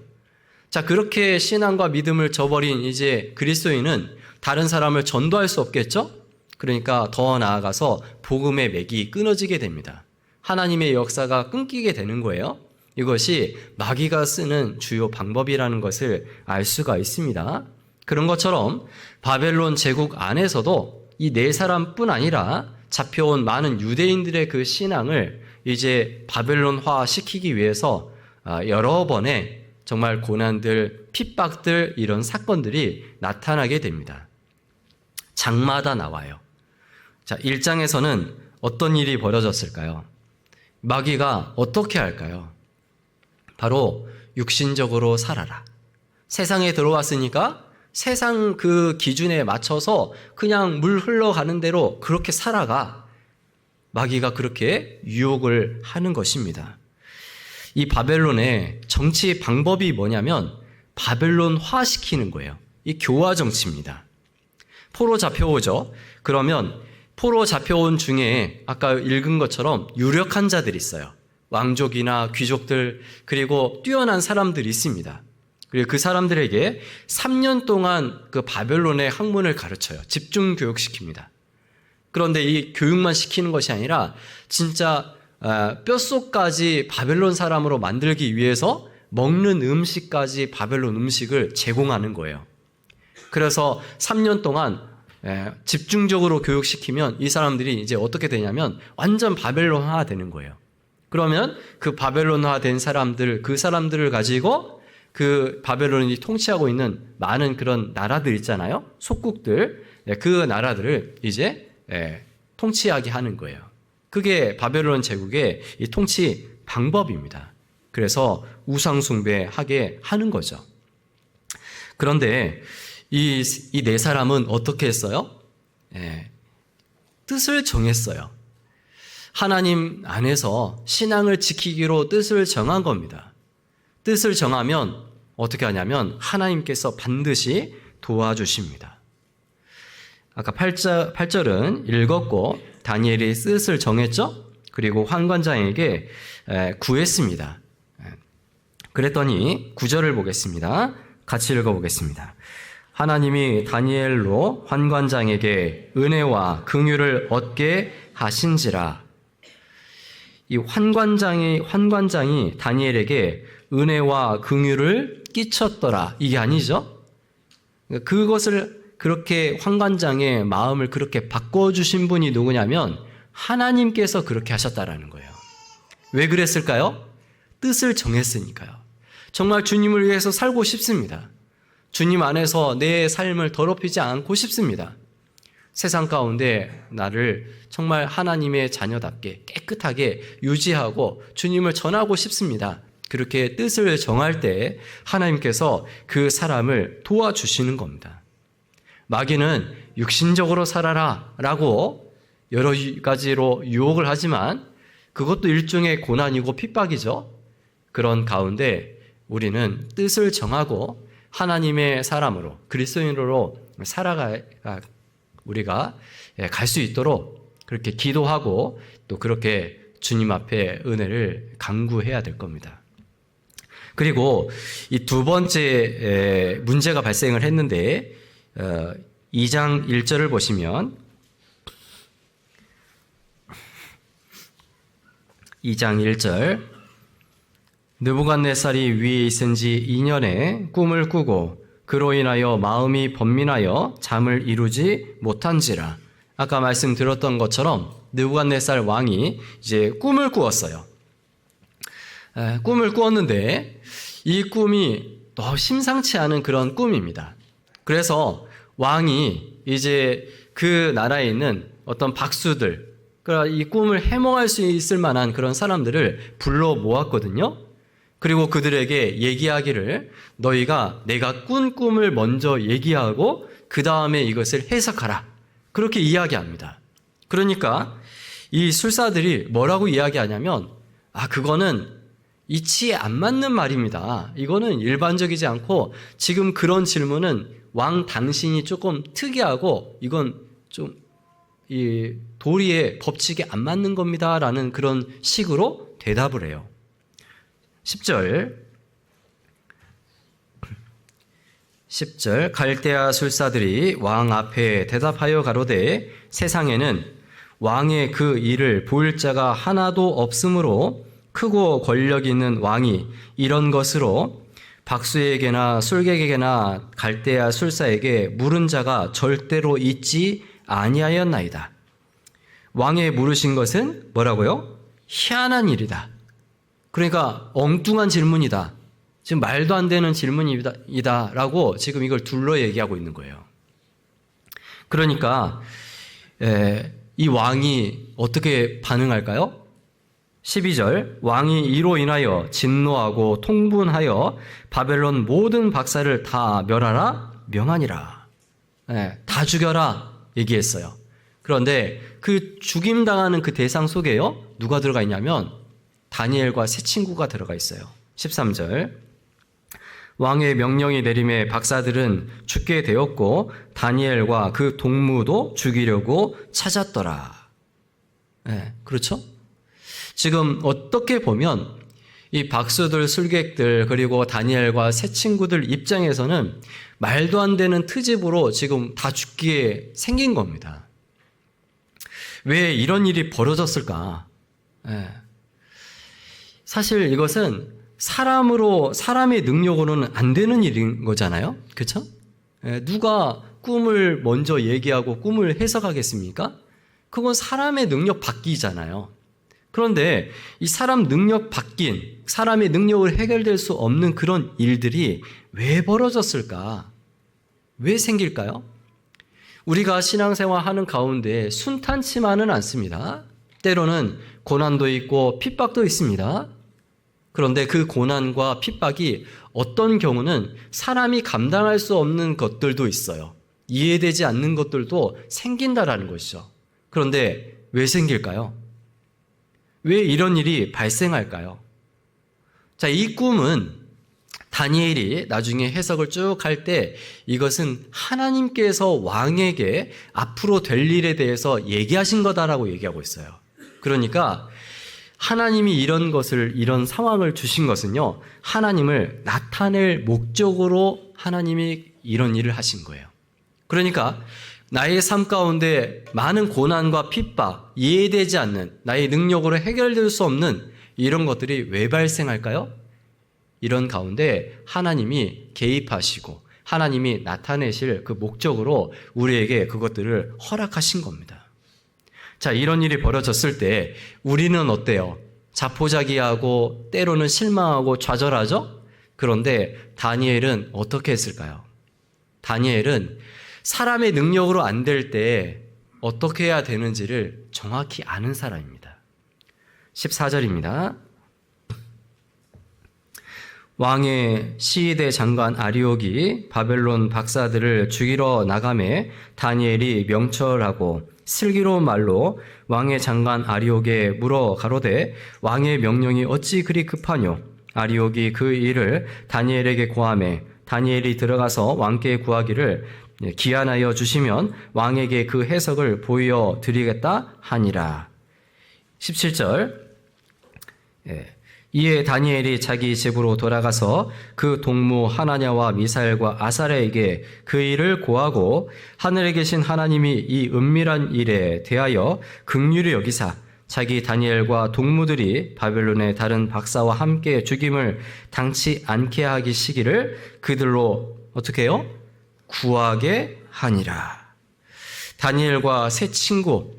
자, 그렇게 신앙과 믿음을 저버린 이제 그리스도인은 다른 사람을 전도할 수 없겠죠? 그러니까 더 나아가서 복음의 맥이 끊어지게 됩니다. 하나님의 역사가 끊기게 되는 거예요. 이것이 마귀가 쓰는 주요 방법이라는 것을 알 수가 있습니다. 그런 것처럼 바벨론 제국 안에서도 이 네 사람뿐 아니라 잡혀온 많은 유대인들의 그 신앙을 이제 바벨론화 시키기 위해서 여러 번의 정말 고난들, 핍박들, 이런 사건들이 나타나게 됩니다. 장마다 나와요. 자, 1장에서는 어떤 일이 벌어졌을까요? 마귀가 어떻게 할까요? 바로 육신적으로 살아라. 세상에 들어왔으니까 세상 그 기준에 맞춰서 그냥 물 흘러가는 대로 그렇게 살아가. 마귀가 그렇게 유혹을 하는 것입니다. 이 바벨론의 정치 방법이 뭐냐면 바벨론화 시키는 거예요. 이 교화 정치입니다. 포로 잡혀오죠. 그러면 포로 잡혀온 중에 아까 읽은 것처럼 유력한 자들이 있어요. 왕족이나 귀족들, 그리고 뛰어난 사람들이 있습니다. 그리고 그 사람들에게 3년 동안 그 바벨론의 학문을 가르쳐요. 집중 교육시킵니다. 그런데 이 교육만 시키는 것이 아니라 진짜 뼛속까지 바벨론 사람으로 만들기 위해서 먹는 음식까지 바벨론 음식을 제공하는 거예요. 그래서 3년 동안 집중적으로 교육시키면 이 사람들이 이제 어떻게 되냐면 완전 바벨론화 되는 거예요. 그러면 그 바벨론화 된 사람들, 그 사람들을 가지고 그 바벨론이 통치하고 있는 많은 그런 나라들 있잖아요. 속국들, 그 나라들을 이제 통치하게 하는 거예요. 그게 바벨론 제국의 이 통치 방법입니다. 그래서 우상숭배하게 하는 거죠. 그런데 이 네 사람은 어떻게 했어요? 뜻을 정했어요. 하나님 안에서 신앙을 지키기로 뜻을 정한 겁니다. 뜻을 정하면 어떻게 하냐면 하나님께서 반드시 도와주십니다. 아까 8절은 읽었고 다니엘이 뜻을 정했죠? 그리고 환관장에게 구했습니다. 그랬더니 9절을 보겠습니다. 같이 읽어보겠습니다. 하나님이 다니엘로 환관장에게 은혜와 긍휼을 얻게 하신지라. 이 환관장이 다니엘에게 은혜와 긍휼을 끼쳤더라. 이게 아니죠? 그것을 그렇게 환관장의 마음을 그렇게 바꿔주신 분이 누구냐면 하나님께서 그렇게 하셨다라는 거예요. 왜 그랬을까요? 뜻을 정했으니까요. 정말 주님을 위해서 살고 싶습니다. 주님 안에서 내 삶을 더럽히지 않고 싶습니다. 세상 가운데 나를 정말 하나님의 자녀답게 깨끗하게 유지하고 주님을 전하고 싶습니다. 그렇게 뜻을 정할 때 하나님께서 그 사람을 도와주시는 겁니다. 마귀는 육신적으로 살아라 라고 여러 가지로 유혹을 하지만 그것도 일종의 고난이고 핍박이죠. 그런 가운데 우리는 뜻을 정하고 하나님의 사람으로 그리스도인으로 살아가 우리가 갈 수 있도록 그렇게 기도하고 또 그렇게 주님 앞에 은혜를 간구해야 될 겁니다. 그리고 이 두 번째 문제가 발생을 했는데 2장 1절을 보시면 2장 1절 느부갓네살이 위에 있은 지 2년에 꿈을 꾸고 그로 인하여 마음이 번민하여 잠을 이루지 못한지라. 아까 말씀드렸던 것처럼 느부갓네살 왕이 이제 꿈을 꾸었어요. 꿈을 꾸었는데 이 꿈이 너무 심상치 않은 그런 꿈입니다. 그래서 왕이 이제 그 나라에 있는 어떤 박수들, 그러니까 이 꿈을 해몽할 수 있을 만한 그런 사람들을 불러 모았거든요. 그리고 그들에게 얘기하기를 너희가 내가 꾼 꿈을 먼저 얘기하고 그 다음에 이것을 해석하라. 그렇게 이야기합니다. 그러니까 이 술사들이 뭐라고 이야기하냐면 그거는 이치에 안 맞는 말입니다. 이거는 일반적이지 않고 지금 그런 질문은 왕 당신이 조금 특이하고 이건 좀 이 도리의 법칙에 안 맞는 겁니다. 라는 그런 식으로 대답을 해요. 10절 갈대아 술사들이 왕 앞에 대답하여 가로되 세상에는 왕의 그 일을 보일 자가 하나도 없으므로 크고 권력 있는 왕이 이런 것으로 박수에게나 술객에게나 갈대아 술사에게 물은 자가 절대로 있지 아니하였나이다. 왕의 물으신 것은 뭐라고요? 희한한 일이다. 그러니까 엉뚱한 질문이다. 지금 말도 안 되는 질문이다 라고 지금 이걸 둘러 얘기하고 있는 거예요. 그러니까 이 왕이 어떻게 반응할까요? 12절 왕이 이로 인하여 진노하고 통분하여 바벨론 모든 박사를 다 멸하라 명하니라. 다 죽여라 얘기했어요. 그런데 그 죽임당하는 그 대상 속에요, 누가 들어가 있냐면 다니엘과 세 친구가 들어가 있어요. 13절. 왕의 명령이 내림에 박사들은 죽게 되었고 다니엘과 그 동무도 죽이려고 찾았더라. 그렇죠? 지금 어떻게 보면 이 박수들, 술객들, 그리고 다니엘과 세 친구들 입장에서는 말도 안 되는 트집으로 지금 다 죽기에 생긴 겁니다. 왜 이런 일이 벌어졌을까? 사실 이것은 사람의 능력으로는 안 되는 일인 거잖아요. 그렇죠? 누가 꿈을 먼저 얘기하고 꿈을 해석하겠습니까? 그건 사람의 능력 밖이잖아요. 그런데 이 사람 능력 밖인, 사람의 능력을 해결될 수 없는 그런 일들이 왜 벌어졌을까? 왜 생길까요? 우리가 신앙생활 하는 가운데 순탄치만은 않습니다. 때로는 고난도 있고 핍박도 있습니다. 그런데 그 고난과 핍박이 어떤 경우는 사람이 감당할 수 없는 것들도 있어요. 이해되지 않는 것들도 생긴다라는 것이죠. 그런데 왜 생길까요? 왜 이런 일이 발생할까요? 자, 이 꿈은 다니엘이 나중에 해석을 쭉 할 때 이것은 하나님께서 왕에게 앞으로 될 일에 대해서 얘기하신 거다라고 얘기하고 있어요. 그러니까 하나님이 이런 상황을 주신 것은요, 하나님을 나타낼 목적으로 하나님이 이런 일을 하신 거예요. 그러니까 나의 삶 가운데 많은 고난과 핍박, 이해되지 않는, 나의 능력으로 해결될 수 없는 이런 것들이 왜 발생할까요? 이런 가운데 하나님이 개입하시고 하나님이 나타내실 그 목적으로 우리에게 그것들을 허락하신 겁니다. 자, 이런 일이 벌어졌을 때 우리는 어때요? 자포자기하고 때로는 실망하고 좌절하죠? 그런데 다니엘은 어떻게 했을까요? 다니엘은 사람의 능력으로 안 될 때 어떻게 해야 되는지를 정확히 아는 사람입니다. 14절입니다. 왕의 시위대 장관 아리옥이 바벨론 박사들을 죽이러 나가매 다니엘이 명철하고 슬기로운 말로 왕의 장관 아리옥에 물어 가로되 왕의 명령이 어찌 그리 급하뇨? 아리옥이 그 일을 다니엘에게 고하매 다니엘이 들어가서 왕께 구하기를 기한하여 주시면 왕에게 그 해석을 보여 드리겠다 하니라. 17절. 이에 다니엘이 자기 집으로 돌아가서 그 동무 하나냐와 미사엘과 아사랴에게 그 일을 고하고 하늘에 계신 하나님이 이 은밀한 일에 대하여 긍휼히 여기사 자기 다니엘과 동무들이 바벨론의 다른 박사와 함께 죽임을 당치 않게 하기 시기를 그들로 어떻게 해요? 구하게 하니라. 다니엘과 세 친구,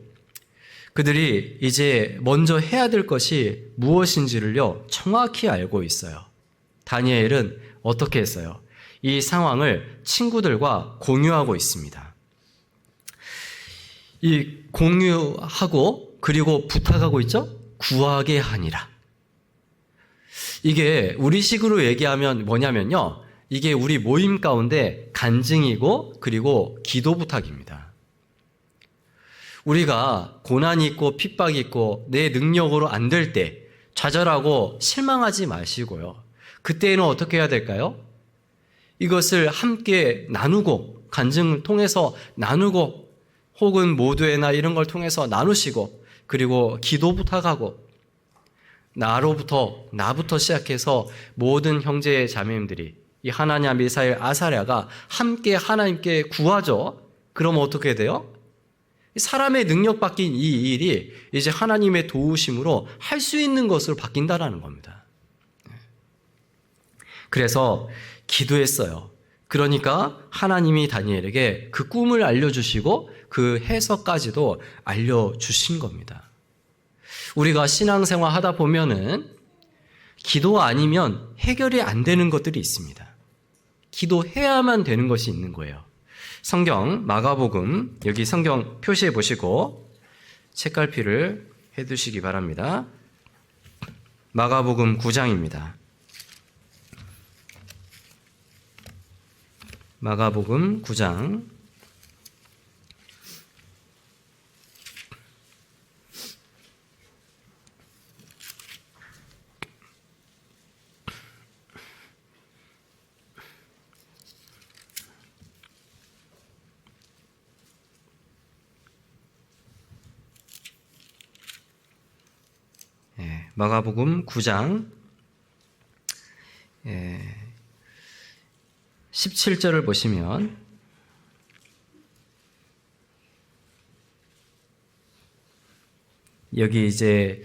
그들이 이제 먼저 해야 될 것이 무엇인지를요, 정확히 알고 있어요. 다니엘은 어떻게 했어요? 이 상황을 친구들과 공유하고 있습니다. 이 공유하고 그리고 부탁하고 있죠? 구하게 하니라. 이게 우리식으로 얘기하면 뭐냐면요, 이게 우리 모임 가운데 간증이고 그리고 기도 부탁입니다. 우리가 고난이 있고 핍박이 있고 내 능력으로 안 될 때 좌절하고 실망하지 마시고요. 그때는 어떻게 해야 될까요? 이것을 함께 나누고 간증을 통해서 나누고 혹은 모두회나 이런 걸 통해서 나누시고 그리고 기도 부탁하고 나부터 시작해서 모든 형제 자매님들이 이 하나냐, 미사엘, 아사랴가 함께 하나님께 구하죠. 그럼 어떻게 돼요? 사람의 능력 바뀐 이 일이 이제 하나님의 도우심으로 할 수 있는 것으로 바뀐다라는 겁니다. 그래서 기도했어요. 그러니까 하나님이 다니엘에게 그 꿈을 알려주시고 그 해석까지도 알려주신 겁니다. 우리가 신앙생활 하다 보면은 기도 아니면 해결이 안 되는 것들이 있습니다. 기도해야만 되는 것이 있는 거예요. 성경 마가복음, 여기 성경 표시해 보시고 책갈피를 해두시기 바랍니다. 마가복음 9장입니다. 마가복음 9장 마가복음 9장 17절을 보시면 여기 이제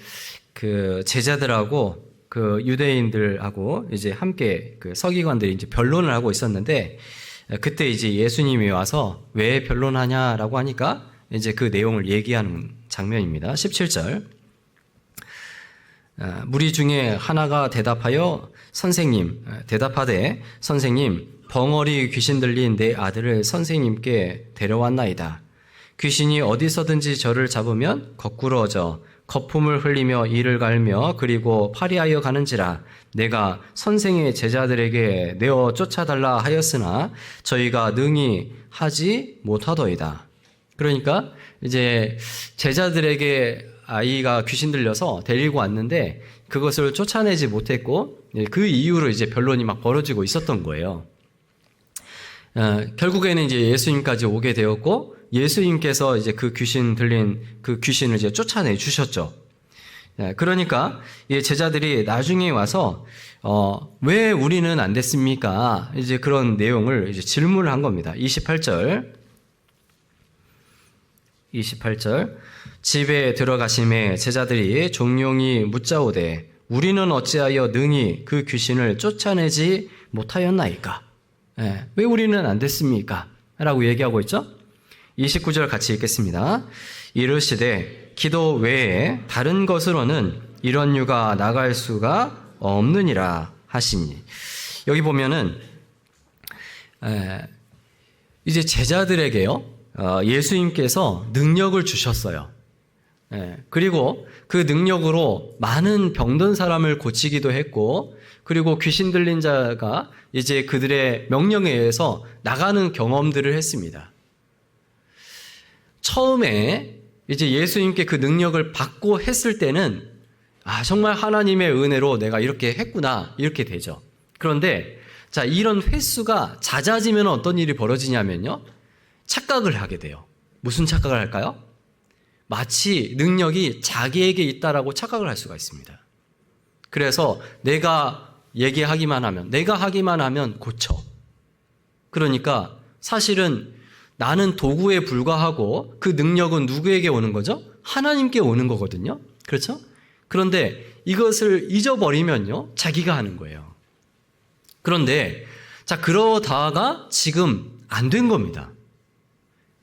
그 제자들하고 그 유대인들하고 이제 함께 그 서기관들이 이제 변론을 하고 있었는데 그때 이제 예수님이 와서 왜 변론하냐라고 하니까 이제 그 내용을 얘기하는 장면입니다. 17절. 무리 중에 하나가 대답하되 선생님 벙어리 귀신 들린 내 아들을 선생님께 데려왔나이다. 귀신이 어디서든지 저를 잡으면 거꾸러져 거품을 흘리며 이를 갈며 그리고 파리하여 가는지라 내가 선생의 제자들에게 내어 쫓아달라 하였으나 저희가 능히 하지 못하더이다. 그러니까 이제 제자들에게 아이가 귀신 들려서 데리고 왔는데 그것을 쫓아내지 못했고 그 이후로 이제 변론이 막 벌어지고 있었던 거예요. 결국에는 이제 예수님까지 오게 되었고 예수님께서 이제 그 귀신 들린 그 귀신을 이제 쫓아내 주셨죠. 그러니까 이 제자들이 나중에 와서 왜 우리는 안 됐습니까? 이제 그런 내용을 이제 질문을 한 겁니다. 28절. 집에 들어가심에 제자들이 종용이 묻자오되 우리는 어찌하여 능히 그 귀신을 쫓아내지 못하였나이까? 왜 우리는 안 됐습니까? 라고 얘기하고 있죠. 29절 같이 읽겠습니다. 이르시되 기도 외에 다른 것으로는 이런 유가 나갈 수가 없느니라 하시니. 여기 보면은 이제 제자들에게요 예수님께서 능력을 주셨어요. 그리고 그 능력으로 많은 병든 사람을 고치기도 했고, 그리고 귀신 들린 자가 이제 그들의 명령에 의해서 나가는 경험들을 했습니다. 처음에 이제 예수님께 그 능력을 받고 했을 때는 정말 하나님의 은혜로 내가 이렇게 했구나 이렇게 되죠. 그런데 자, 이런 횟수가 잦아지면 어떤 일이 벌어지냐면요, 착각을 하게 돼요. 무슨 착각을 할까요? 마치 능력이 자기에게 있다라고 착각을 할 수가 있습니다. 그래서 내가 하기만 하면 고쳐. 그러니까 사실은 나는 도구에 불과하고 그 능력은 누구에게 오는 거죠? 하나님께 오는 거거든요. 그렇죠? 그런데 이것을 잊어버리면요, 자기가 하는 거예요. 그런데 자, 그러다가 지금 안 된 겁니다.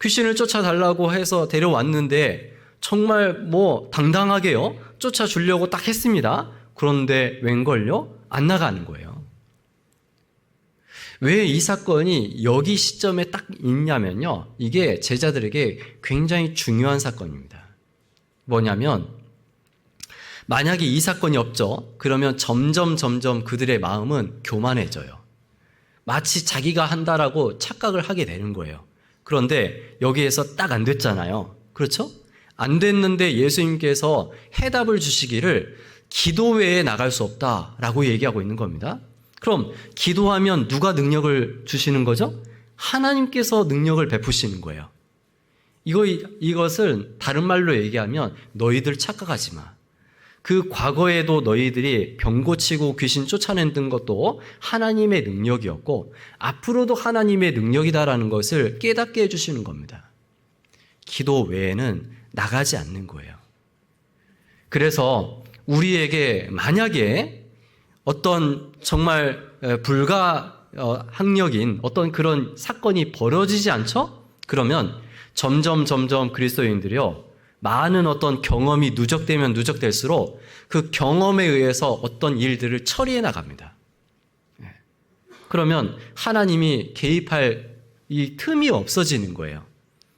귀신을 쫓아달라고 해서 데려왔는데 정말 당당하게요 쫓아주려고 딱 했습니다. 그런데 웬걸요? 안 나가는 거예요. 왜 이 사건이 여기 시점에 딱 있냐면요, 이게 제자들에게 굉장히 중요한 사건입니다. 뭐냐면 만약에 이 사건이 없죠, 그러면 점점 그들의 마음은 교만해져요. 마치 자기가 한다라고 착각을 하게 되는 거예요. 그런데 여기에서 딱 안 됐잖아요. 그렇죠? 안 됐는데 예수님께서 해답을 주시기를 기도 외에 나갈 수 없다라고 얘기하고 있는 겁니다. 그럼 기도하면 누가 능력을 주시는 거죠? 하나님께서 능력을 베푸시는 거예요. 이것을 다른 말로 얘기하면 너희들 착각하지 마. 그 과거에도 너희들이 병 고치고 귀신 쫓아내는 것도 하나님의 능력이었고 앞으로도 하나님의 능력이다라는 것을 깨닫게 해주시는 겁니다. 기도 외에는 나가지 않는 거예요. 그래서 우리에게 만약에 어떤 정말 불가항력인 어떤 그런 사건이 벌어지지 않죠? 그러면 점점 그리스도인들이요, 많은 어떤 경험이 누적되면 누적될수록 그 경험에 의해서 어떤 일들을 처리해 나갑니다. 그러면 하나님이 개입할 이 틈이 없어지는 거예요.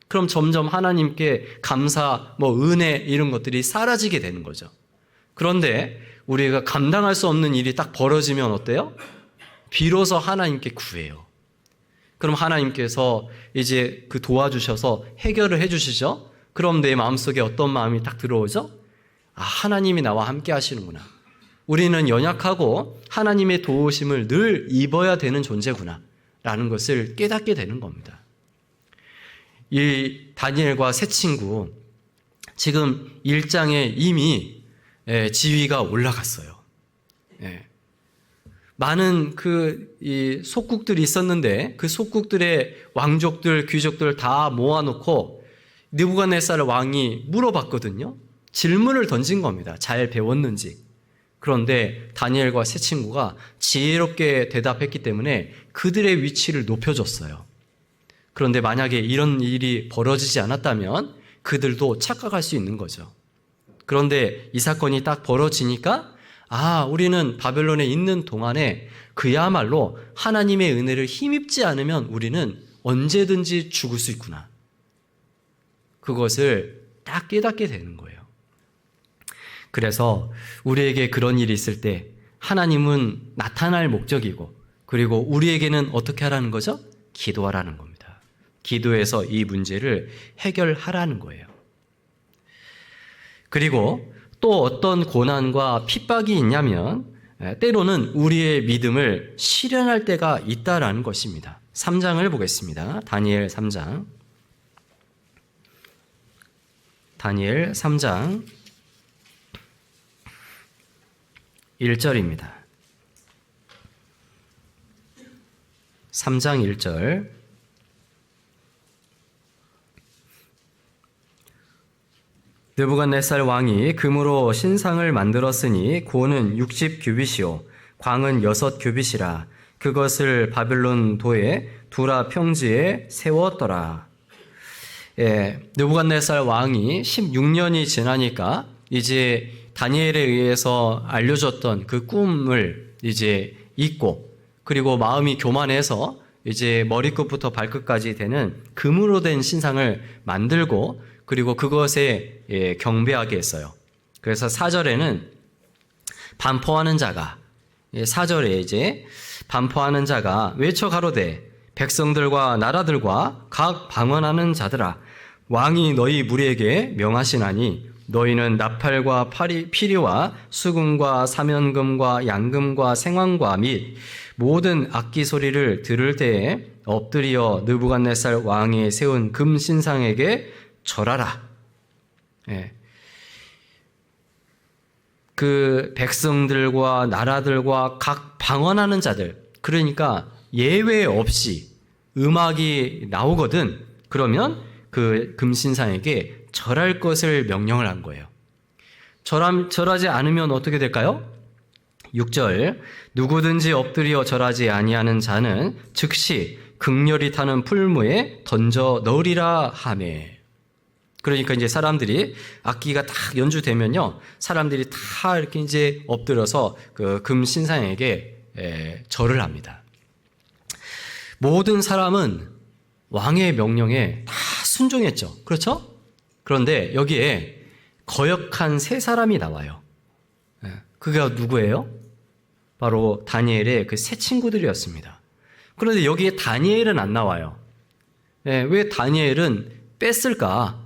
그럼 점점 하나님께 감사, 은혜 이런 것들이 사라지게 되는 거죠. 그런데 우리가 감당할 수 없는 일이 딱 벌어지면 어때요? 비로소 하나님께 구해요. 그럼 하나님께서 이제 그 도와주셔서 해결을 해주시죠. 그럼 내 마음속에 어떤 마음이 딱 들어오죠? 아, 하나님이 나와 함께 하시는구나. 우리는 연약하고 하나님의 도우심을 늘 입어야 되는 존재구나 라는 것을 깨닫게 되는 겁니다. 이 다니엘과 세 친구, 지금 1장에 이미 지위가 올라갔어요. 많은 이 속국들이 있었는데 그 속국들의 왕족들, 귀족들 다 모아놓고 느부갓네살 왕이 물어봤거든요. 질문을 던진 겁니다. 잘 배웠는지. 그런데 다니엘과 세 친구가 지혜롭게 대답했기 때문에 그들의 위치를 높여줬어요. 그런데 만약에 이런 일이 벌어지지 않았다면 그들도 착각할 수 있는 거죠. 그런데 이 사건이 딱 벌어지니까 우리는 바벨론에 있는 동안에 그야말로 하나님의 은혜를 힘입지 않으면 우리는 언제든지 죽을 수 있구나. 그것을 딱 깨닫게 되는 거예요. 그래서 우리에게 그런 일이 있을 때 하나님은 나타날 목적이고, 그리고 우리에게는 어떻게 하라는 거죠? 기도하라는 겁니다. 기도해서 이 문제를 해결하라는 거예요. 그리고 또 어떤 고난과 핍박이 있냐면 때로는 우리의 믿음을 실현할 때가 있다라는 것입니다. 3장을 보겠습니다. 다니엘 3장. 다니엘 3장 1절입니다. 3장 1절. 느부갓네살 왕이 금으로 신상을 만들었으니 고는 60규빗이요 광은 6규빗이라. 그것을 바벨론 도의 두라 평지에 세웠더라. 느부갓네살 왕이 16년이 지나니까 이제 다니엘에 의해서 알려줬던 그 꿈을 이제 잊고, 그리고 마음이 교만해서 이제 머리끝부터 발끝까지 되는 금으로 된 신상을 만들고, 그리고 그것에 경배하게 했어요. 그래서 4절에는 반포하는 자가, 4절에 이제 반포하는 자가 외쳐 가로되 백성들과 나라들과 각 방언하는 자들아, 왕이 너희 무리에게 명하시나니 너희는 나팔과 피리와 수금과 사면금과 양금과 생황과 및 모든 악기 소리를 들을 때에 엎드려 느부갓네살 왕이 세운 금 신상에게 절하라. 그 백성들과 나라들과 각 방언하는 자들, 그러니까 예외 없이 음악이 나오거든. 그러면 그 금신상에게 절할 것을 명령을 한 거예요. 절하지 않으면 어떻게 될까요? 6절. 누구든지 엎드려 절하지 아니하는 자는 즉시 극렬히 타는 풀무에 던져 넣으리라 하매. 그러니까 이제 사람들이 악기가 딱 연주되면요, 사람들이 다 이렇게 이제 엎드려서 그 금신상에게 절을 합니다. 모든 사람은 왕의 명령에 다 순종했죠. 그렇죠? 그런데 여기에 거역한 세 사람이 나와요. 그게 누구예요? 바로 다니엘의 그 세 친구들이었습니다. 그런데 여기에 다니엘은 안 나와요. 왜 다니엘은 뺐을까?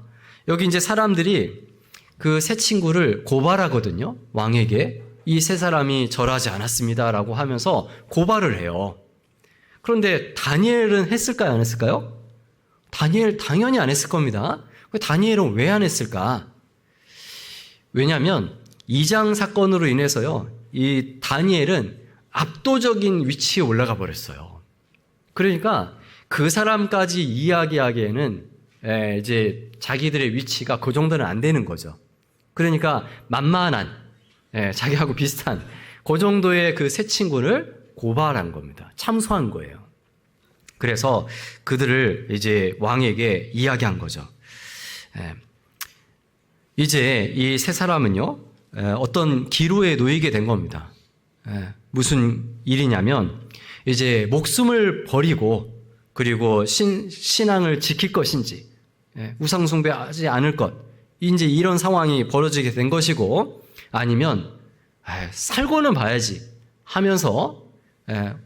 여기 이제 사람들이 그 세 친구를 고발하거든요. 왕에게 이 세 사람이 절하지 않았습니다라고 하면서 고발을 해요. 그런데 다니엘은 했을까요? 안 했을까요? 다니엘 당연히 안 했을 겁니다. 다니엘은 왜 안 했을까? 왜냐하면 2장 사건으로 인해서요, 이 다니엘은 압도적인 위치에 올라가 버렸어요. 그러니까 그 사람까지 이야기하기에는 이제 자기들의 위치가 그 정도는 안 되는 거죠. 그러니까 만만한, 자기하고 비슷한 그 정도의 그 세 친구를 고발한 겁니다. 참소한 거예요. 그래서 그들을 이제 왕에게 이야기한 거죠. 이제 이 세 사람은요, 어떤 기로에 놓이게 된 겁니다. 무슨 일이냐면, 이제 목숨을 버리고, 그리고 신앙을 지킬 것인지, 우상숭배하지 않을 것, 이제 이런 상황이 벌어지게 된 것이고, 아니면 살고는 봐야지 하면서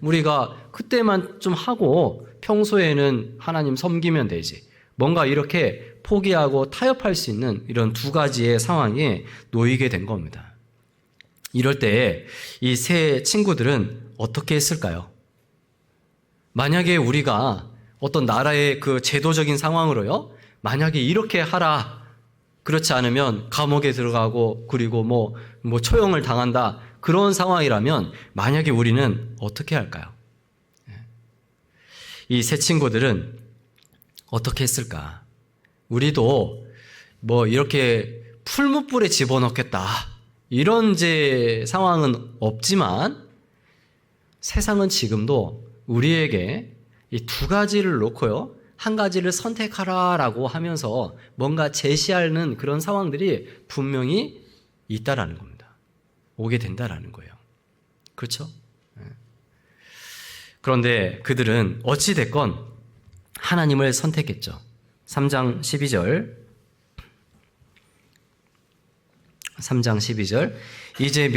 우리가 그때만 좀 하고 평소에는 하나님 섬기면 되지. 뭔가 이렇게 포기하고 타협할 수 있는 이런 두 가지의 상황에 놓이게 된 겁니다. 이럴 때 이 세 친구들은 어떻게 했을까요? 만약에 우리가 어떤 나라의 그 제도적인 상황으로요, 만약에 이렇게 하라, 그렇지 않으면 감옥에 들어가고 그리고 뭐 처형을 당한다, 그런 상황이라면 만약에 우리는 어떻게 할까요? 이 세 친구들은 어떻게 했을까? 우리도 뭐 이렇게 풀무불에 집어넣겠다, 이런 이제 상황은 없지만 세상은 지금도 우리에게 이 두 가지를 놓고요, 한 가지를 선택하라라고 하면서 뭔가 제시하는 그런 상황들이 분명히 있다라는 겁니다. 오게 된다라는 거예요. 그렇죠? 그런데 그들은 어찌됐건 하나님을 선택했죠. 3장 12절 이제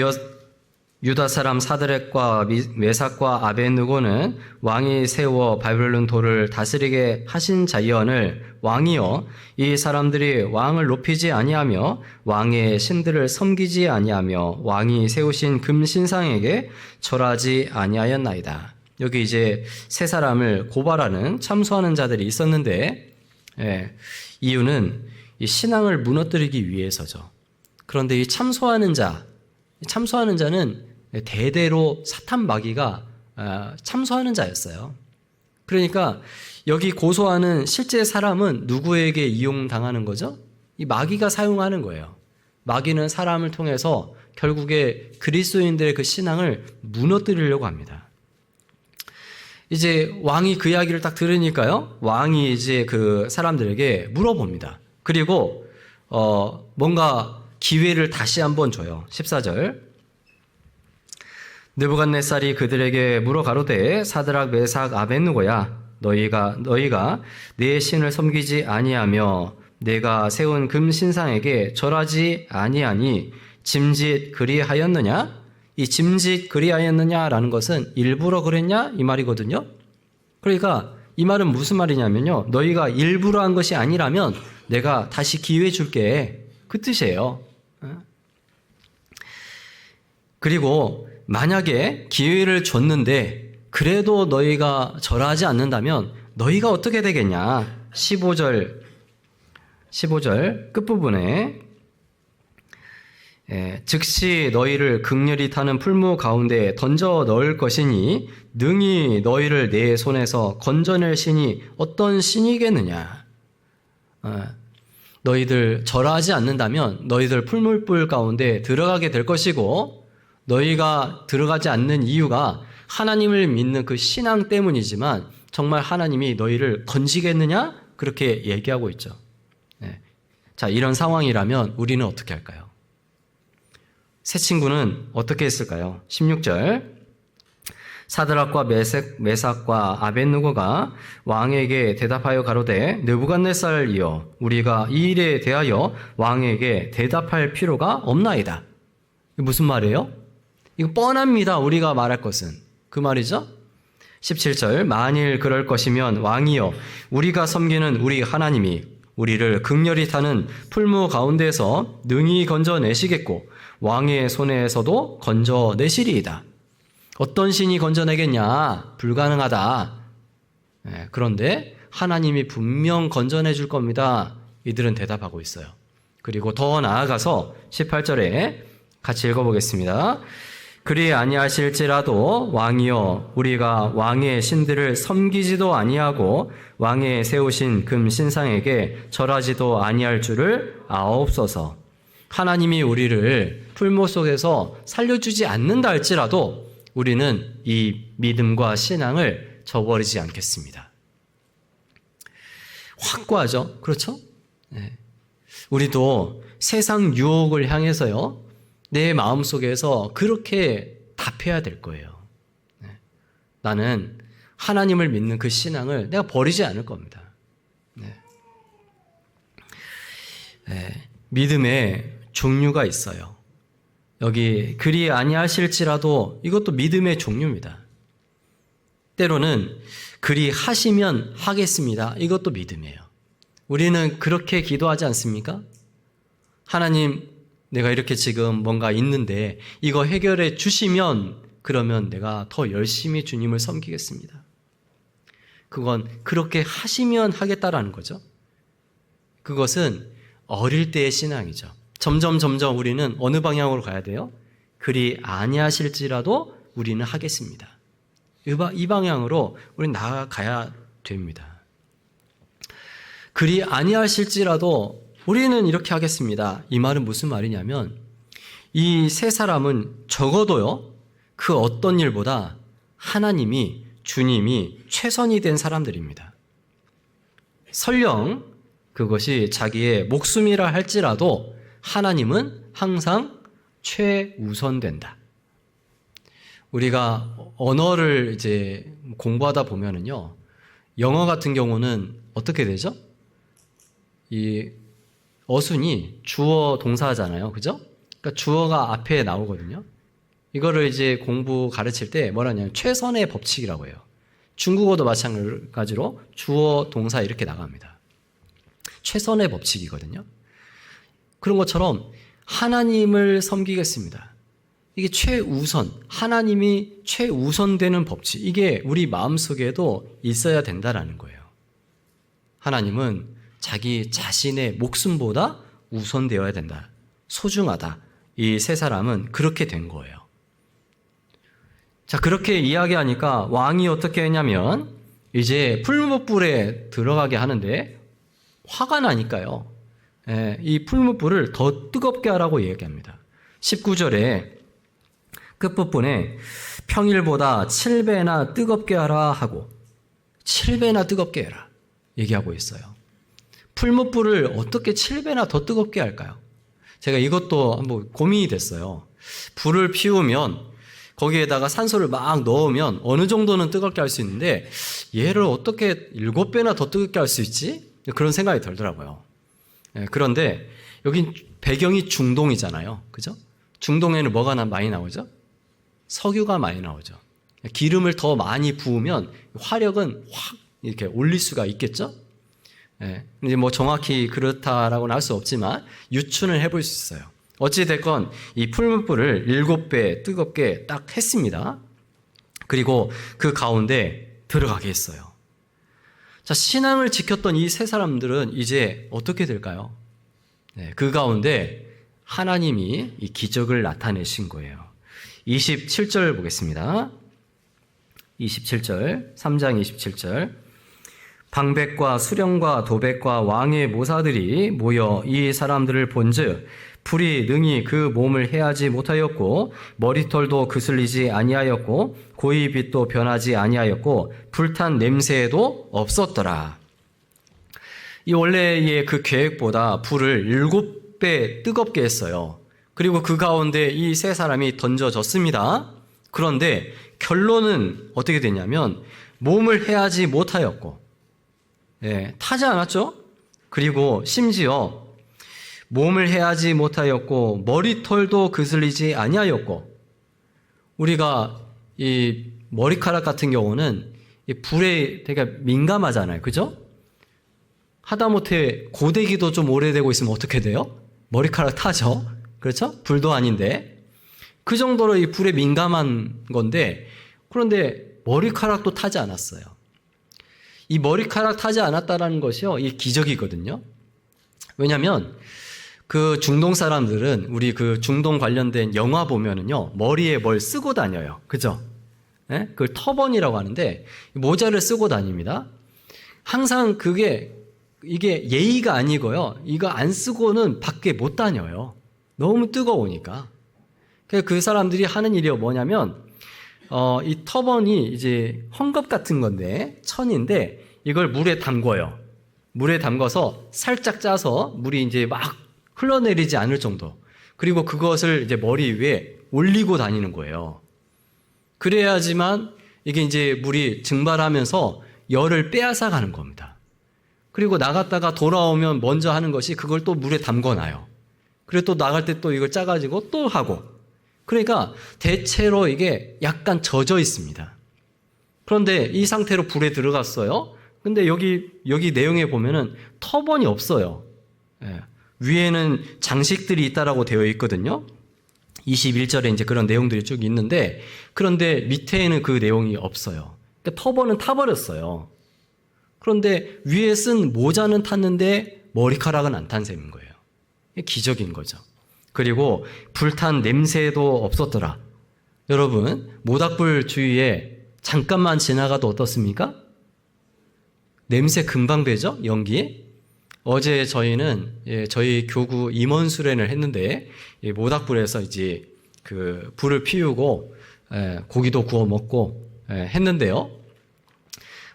유다 사람 사드렉과 메삭과 아벳느고는 왕이 세워 바벨론 도를 다스리게 하신 자연을 왕이여, 이 사람들이 왕을 높이지 아니하며 왕의 신들을 섬기지 아니하며 왕이 세우신 금신상에게 절하지 아니하였나이다. 여기 이제 세 사람을 고발하는 참소하는 자들이 있었는데, 이유는 이 신앙을 무너뜨리기 위해서죠. 그런데 이 참소하는 자는 대대로 사탄 마귀가 참소하는 자였어요. 그러니까 여기 고소하는 실제 사람은 누구에게 이용당하는 거죠? 이 마귀가 사용하는 거예요. 마귀는 사람을 통해서 결국에 그리스도인들의 그 신앙을 무너뜨리려고 합니다. 이제 왕이 그 이야기를 딱 들으니까요, 왕이 이제 그 사람들에게 물어봅니다. 그리고 뭔가 기회를 다시 한번 줘요. 14절. 느부갓네살이 그들에게 물어 가로되 사드락 메삭 아벳느고야, 너희가 내 신을 섬기지 아니하며 내가 세운 금 신상에게 절하지 아니하니 짐짓 그리하였느냐? 이 짐짓 그리하였느냐라는 것은 일부러 그랬냐, 이 말이거든요. 그러니까 이 말은 무슨 말이냐면요, 너희가 일부러 한 것이 아니라면 내가 다시 기회 줄게, 그 뜻이에요. 그리고 만약에 기회를 줬는데 그래도 너희가 절하지 않는다면 너희가 어떻게 되겠냐? 15절 끝부분에 즉시 너희를 극렬히 타는 풀무 가운데 던져 넣을 것이니 능히 너희를 내 손에서 건져낼 신이 어떤 신이겠느냐? 너희들 절하지 않는다면 너희들 풀물불 가운데 들어가게 될 것이고, 너희가 들어가지 않는 이유가 하나님을 믿는 그 신앙 때문이지만 정말 하나님이 너희를 건지겠느냐? 그렇게 얘기하고 있죠. 자, 이런 상황이라면 우리는 어떻게 할까요? 세 친구는 어떻게 했을까요? 16절. 사드락과 메삭과 아벳느고가 왕에게 대답하여 가로되 느부갓네살이여, 우리가 이 일에 대하여 왕에게 대답할 필요가 없나이다. 이게 무슨 말이에요? 이거 뻔합니다. 우리가 말할 것은. 그 말이죠. 17절. 만일 그럴 것이면 왕이여, 우리가 섬기는 우리 하나님이 우리를 극렬히 타는 풀무 가운데서 능히 건져내시겠고 왕의 손에서도 건져내시리이다. 어떤 신이 건져내겠냐? 불가능하다. 그런데 하나님이 분명 건져내 줄 겁니다. 이들은 대답하고 있어요. 그리고 더 나아가서 18절에 같이 읽어보겠습니다. 그리 아니하실지라도 왕이여, 우리가 왕의 신들을 섬기지도 아니하고 왕의 세우신 금 신상에게 절하지도 아니할 줄을 아옵소서. 하나님이 우리를 풀무 속에서 살려주지 않는다 할지라도 우리는 이 믿음과 신앙을 저버리지 않겠습니다. 확고하죠? 그렇죠? 우리도 세상 유혹을 향해서요, 내 마음속에서 그렇게 답해야 될 거예요. 나는 하나님을 믿는 그 신앙을 내가 버리지 않을 겁니다. 믿음의 종류가 있어요. 여기 그리 아니하실지라도 이것도 믿음의 종류입니다. 때로는 그리 하시면 하겠습니다. 이것도 믿음이에요. 우리는 그렇게 기도하지 않습니까? 하나님, 내가 이렇게 지금 뭔가 있는데 이거 해결해 주시면 그러면 내가 더 열심히 주님을 섬기겠습니다. 그건 그렇게 하시면 하겠다라는 거죠. 그것은 어릴 때의 신앙이죠. 점점 우리는 어느 방향으로 가야 돼요? 그리 아니하실지라도 우리는 하겠습니다. 이 방향으로 우리는 나아가야 됩니다. 그리 아니하실지라도 우리는 이렇게 하겠습니다. 이 말은 무슨 말이냐면 이 세 사람은 적어도요, 그 어떤 일보다 하나님이, 주님이 최선이 된 사람들입니다. 설령 그것이 자기의 목숨이라 할지라도 하나님은 항상 최우선된다. 우리가 언어를 이제 공부하다 보면은요, 영어 같은 경우는 어떻게 되죠? 이 어순이 주어 동사잖아요. 그죠? 그러니까 주어가 앞에 나오거든요. 이거를 이제 공부 가르칠 때 뭐라냐면 최선의 법칙이라고 해요. 중국어도 마찬가지로 주어 동사 이렇게 나갑니다. 최선의 법칙이거든요. 그런 것처럼 하나님을 섬기겠습니다. 이게 최우선, 하나님이 최우선되는 법칙, 이게 우리 마음속에도 있어야 된다라는 거예요. 하나님은 자기 자신의 목숨보다 우선되어야 된다. 소중하다. 이 세 사람은 그렇게 된 거예요. 자, 그렇게 이야기하니까 왕이 어떻게 했냐면 이제 풀무불에 들어가게 하는데 화가 나니까요. 이 풀무불을 더 뜨겁게 하라고 얘기합니다. 19절에 끝부분에 평일보다 7배나 뜨겁게 하라 하고 7배나 뜨겁게 해라 얘기하고 있어요. 풀무불을 어떻게 7배나 더 뜨겁게 할까요? 제가 이것도 한번 고민이 됐어요. 불을 피우면 거기에다가 산소를 막 넣으면 어느 정도는 뜨겁게 할 수 있는데 얘를 어떻게 7배나 더 뜨겁게 할 수 있지? 그런 생각이 들더라고요. 그런데 여긴 배경이 중동이잖아요. 그죠? 중동에는 뭐가 많이 나오죠? 석유가 많이 나오죠. 기름을 더 많이 부으면 화력은 확 이렇게 올릴 수가 있겠죠? 이제 뭐 정확히 그렇다라고는 할 수 없지만 유추는 해볼 수 있어요. 어찌됐건 이 풀무불을 7배 뜨겁게 딱 했습니다. 그리고 그 가운데 들어가게 했어요. 자, 신앙을 지켰던 이 세 사람들은 이제 어떻게 될까요? 그 가운데 하나님이 이 기적을 나타내신 거예요. 27절 보겠습니다. 27절, 3장 27절. 방백과 수령과 도백과 왕의 모사들이 모여 이 사람들을 본즉 불이 능히 그 몸을 해하지 못하였고 머리털도 그슬리지 아니하였고 고의 빛도 변하지 아니하였고 불탄 냄새도 없었더라. 이 원래의 그 계획보다 불을 7배 뜨겁게 했어요. 그리고 그 가운데 이 세 사람이 던져졌습니다. 그런데 결론은 어떻게 되냐면 몸을 해하지 못하였고 타지 않았죠? 그리고 심지어 몸을 해하지 못하였고 머리털도 그슬리지 아니하였고, 우리가 이 머리카락 같은 경우는 이 불에 되게 민감하잖아요. 그죠? 하다못해 고데기도 좀 오래되고 있으면 어떻게 돼요? 머리카락 타죠? 그렇죠? 불도 아닌데. 그 정도로 이 불에 민감한 건데, 그런데 머리카락도 타지 않았어요. 이 머리카락 타지 않았다라는 것이요, 이 기적이거든요. 왜냐하면 그 중동 사람들은 우리 그 중동 관련된 영화 보면은요, 머리에 뭘 쓰고 다녀요. 그죠? 그걸 터번이라고 하는데 모자를 쓰고 다닙니다. 항상 이게 예의가 아니고요. 이거 안 쓰고는 밖에 못 다녀요. 너무 뜨거우니까. 그 사람들이 하는 일이 뭐냐면 이 터번이 이제 헝겊 같은 건데 천인데 이걸 물에 담궈요. 물에 담궈서 살짝 짜서 물이 이제 막 흘러내리지 않을 정도. 그리고 그것을 이제 머리 위에 올리고 다니는 거예요. 그래야지만 이게 이제 물이 증발하면서 열을 빼앗아 가는 겁니다. 그리고 나갔다가 돌아오면 먼저 하는 것이 그걸 또 물에 담궈놔요. 그리고 또 나갈 때 또 이걸 짜가지고 또 하고. 그러니까 대체로 이게 약간 젖어 있습니다. 그런데 이 상태로 불에 들어갔어요. 근데 여기 내용에 보면은 터번이 없어요. 예. 위에는 장식들이 있다라고 되어 있거든요. 21절에 이제 그런 내용들이 쭉 있는데, 그런데 밑에는 그 내용이 없어요. 그러니까 터번은 타버렸어요. 그런데 위에 쓴 모자는 탔는데 머리카락은 안 탄 셈인 거예요. 기적인 거죠. 그리고 불탄 냄새도 없었더라. 여러분, 모닥불 주위에 잠깐만 지나가도 어떻습니까? 냄새 금방 배죠? 연기. 어제 저희는 저희 교구 임원 수련을 했는데, 모닥불에서 이제 그 불을 피우고 고기도 구워 먹고 했는데요.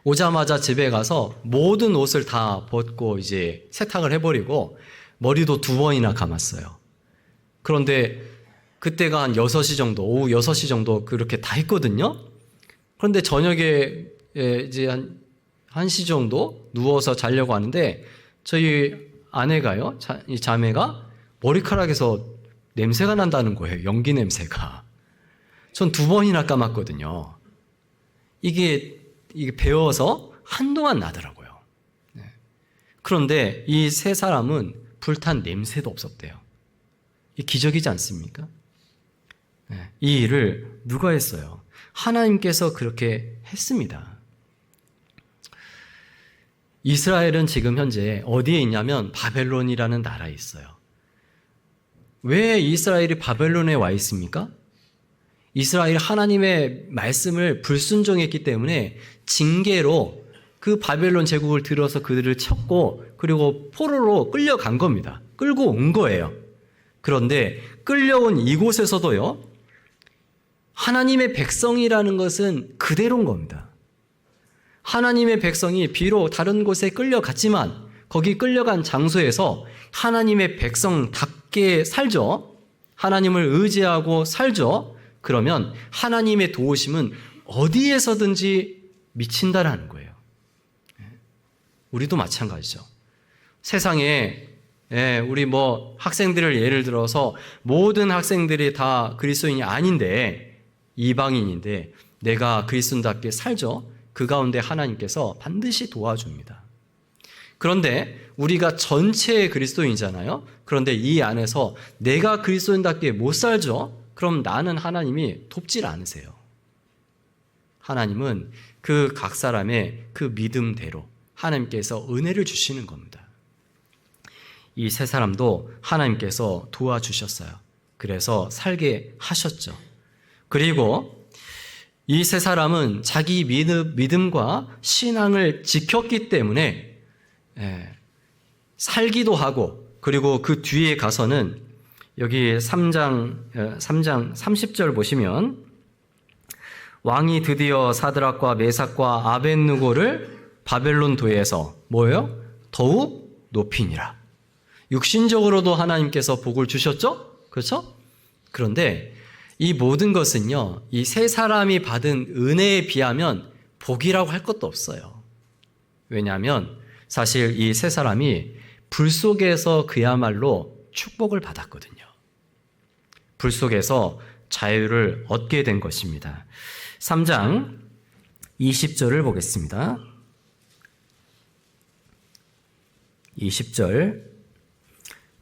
오자마자 집에 가서 모든 옷을 다 벗고 이제 세탁을 해버리고 머리도 2번이나 감았어요. 그런데 그때가 한 6시 정도, 오후 6시 정도 그렇게 다 했거든요. 그런데 저녁에 이제 한 1시 정도 누워서 자려고 하는데 저희 아내가요, 이 자매가 머리카락에서 냄새가 난다는 거예요. 연기 냄새가. 전 2번이나 감았거든요. 이게 배워서 한동안 나더라고요. 그런데 이 세 사람은 불탄 냄새도 없었대요. 이 기적이지 않습니까? 이 일을 누가 했어요? 하나님께서 그렇게 했습니다. 이스라엘은 지금 현재 어디에 있냐면 바벨론이라는 나라에 있어요. 왜 이스라엘이 바벨론에 와 있습니까? 이스라엘 하나님의 말씀을 불순종했기 때문에 징계로 그 바벨론 제국을 들어서 그들을 쳤고, 그리고 포로로 끌려간 겁니다. 끌고 온 거예요. 그런데 끌려온 이곳에서도요, 하나님의 백성이라는 것은 그대로인 겁니다. 하나님의 백성이 비록 다른 곳에 끌려갔지만 거기 끌려간 장소에서 하나님의 백성답게 살죠. 하나님을 의지하고 살죠. 그러면 하나님의 도우심은 어디에서든지 미친다라는 거예요. 우리도 마찬가지죠. 세상에 우리 학생들을 예를 들어서 모든 학생들이 다 그리스도인이 아닌데 이방인인데 내가 그리스도인답게 살죠. 그 가운데 하나님께서 반드시 도와줍니다. 그런데 우리가 전체 그리스도인이잖아요. 그런데 이 안에서 내가 그리스도인답게 못 살죠. 그럼 나는 하나님이 돕질 않으세요. 하나님은 그 각 사람의 그 믿음대로 하나님께서 은혜를 주시는 겁니다. 이 세 사람도 하나님께서 도와주셨어요. 그래서 살게 하셨죠. 그리고 이 세 사람은 자기 믿음과 신앙을 지켰기 때문에 살기도 하고, 그리고 그 뒤에 가서는 여기 3장 30절 보시면 왕이 드디어 사드락과 메삭과 아벳느고를 바벨론 도에서 뭐예요? 더욱 높이니라. 육신적으로도 하나님께서 복을 주셨죠? 그렇죠? 그런데 이 모든 것은요, 이 세 사람이 받은 은혜에 비하면 복이라고 할 것도 없어요. 왜냐하면 사실 이 세 사람이 불 속에서 그야말로 축복을 받았거든요. 불 속에서 자유를 얻게 된 것입니다. 3장 20절을 보겠습니다. 20절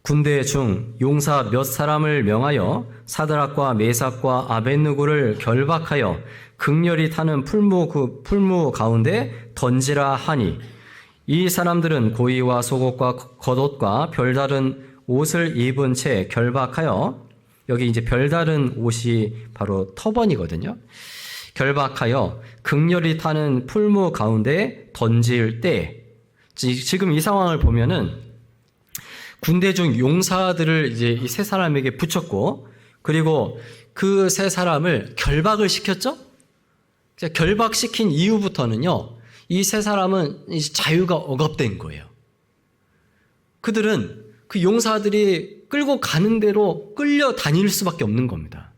군대 중 용사 몇 사람을 명하여 사드락과 메삭과 아벳느고를 결박하여 극렬히 타는 풀무 가운데 던지라 하니 이 사람들은 고이와 속옷과 겉옷과 별다른 옷을 입은 채 결박하여, 여기 이제 별다른 옷이 바로 터번이거든요. 결박하여 극렬히 타는 풀무 가운데 던질 때, 지금 이 상황을 보면은 군대 중 용사들을 이제 이 세 사람에게 붙였고, 그리고 그 세 사람을 결박을 시켰죠? 결박시킨 이후부터는요, 이 세 사람은 이제 자유가 억압된 거예요. 그들은 그 용사들이 끌고 가는 대로 끌려 다닐 수밖에 없는 겁니다.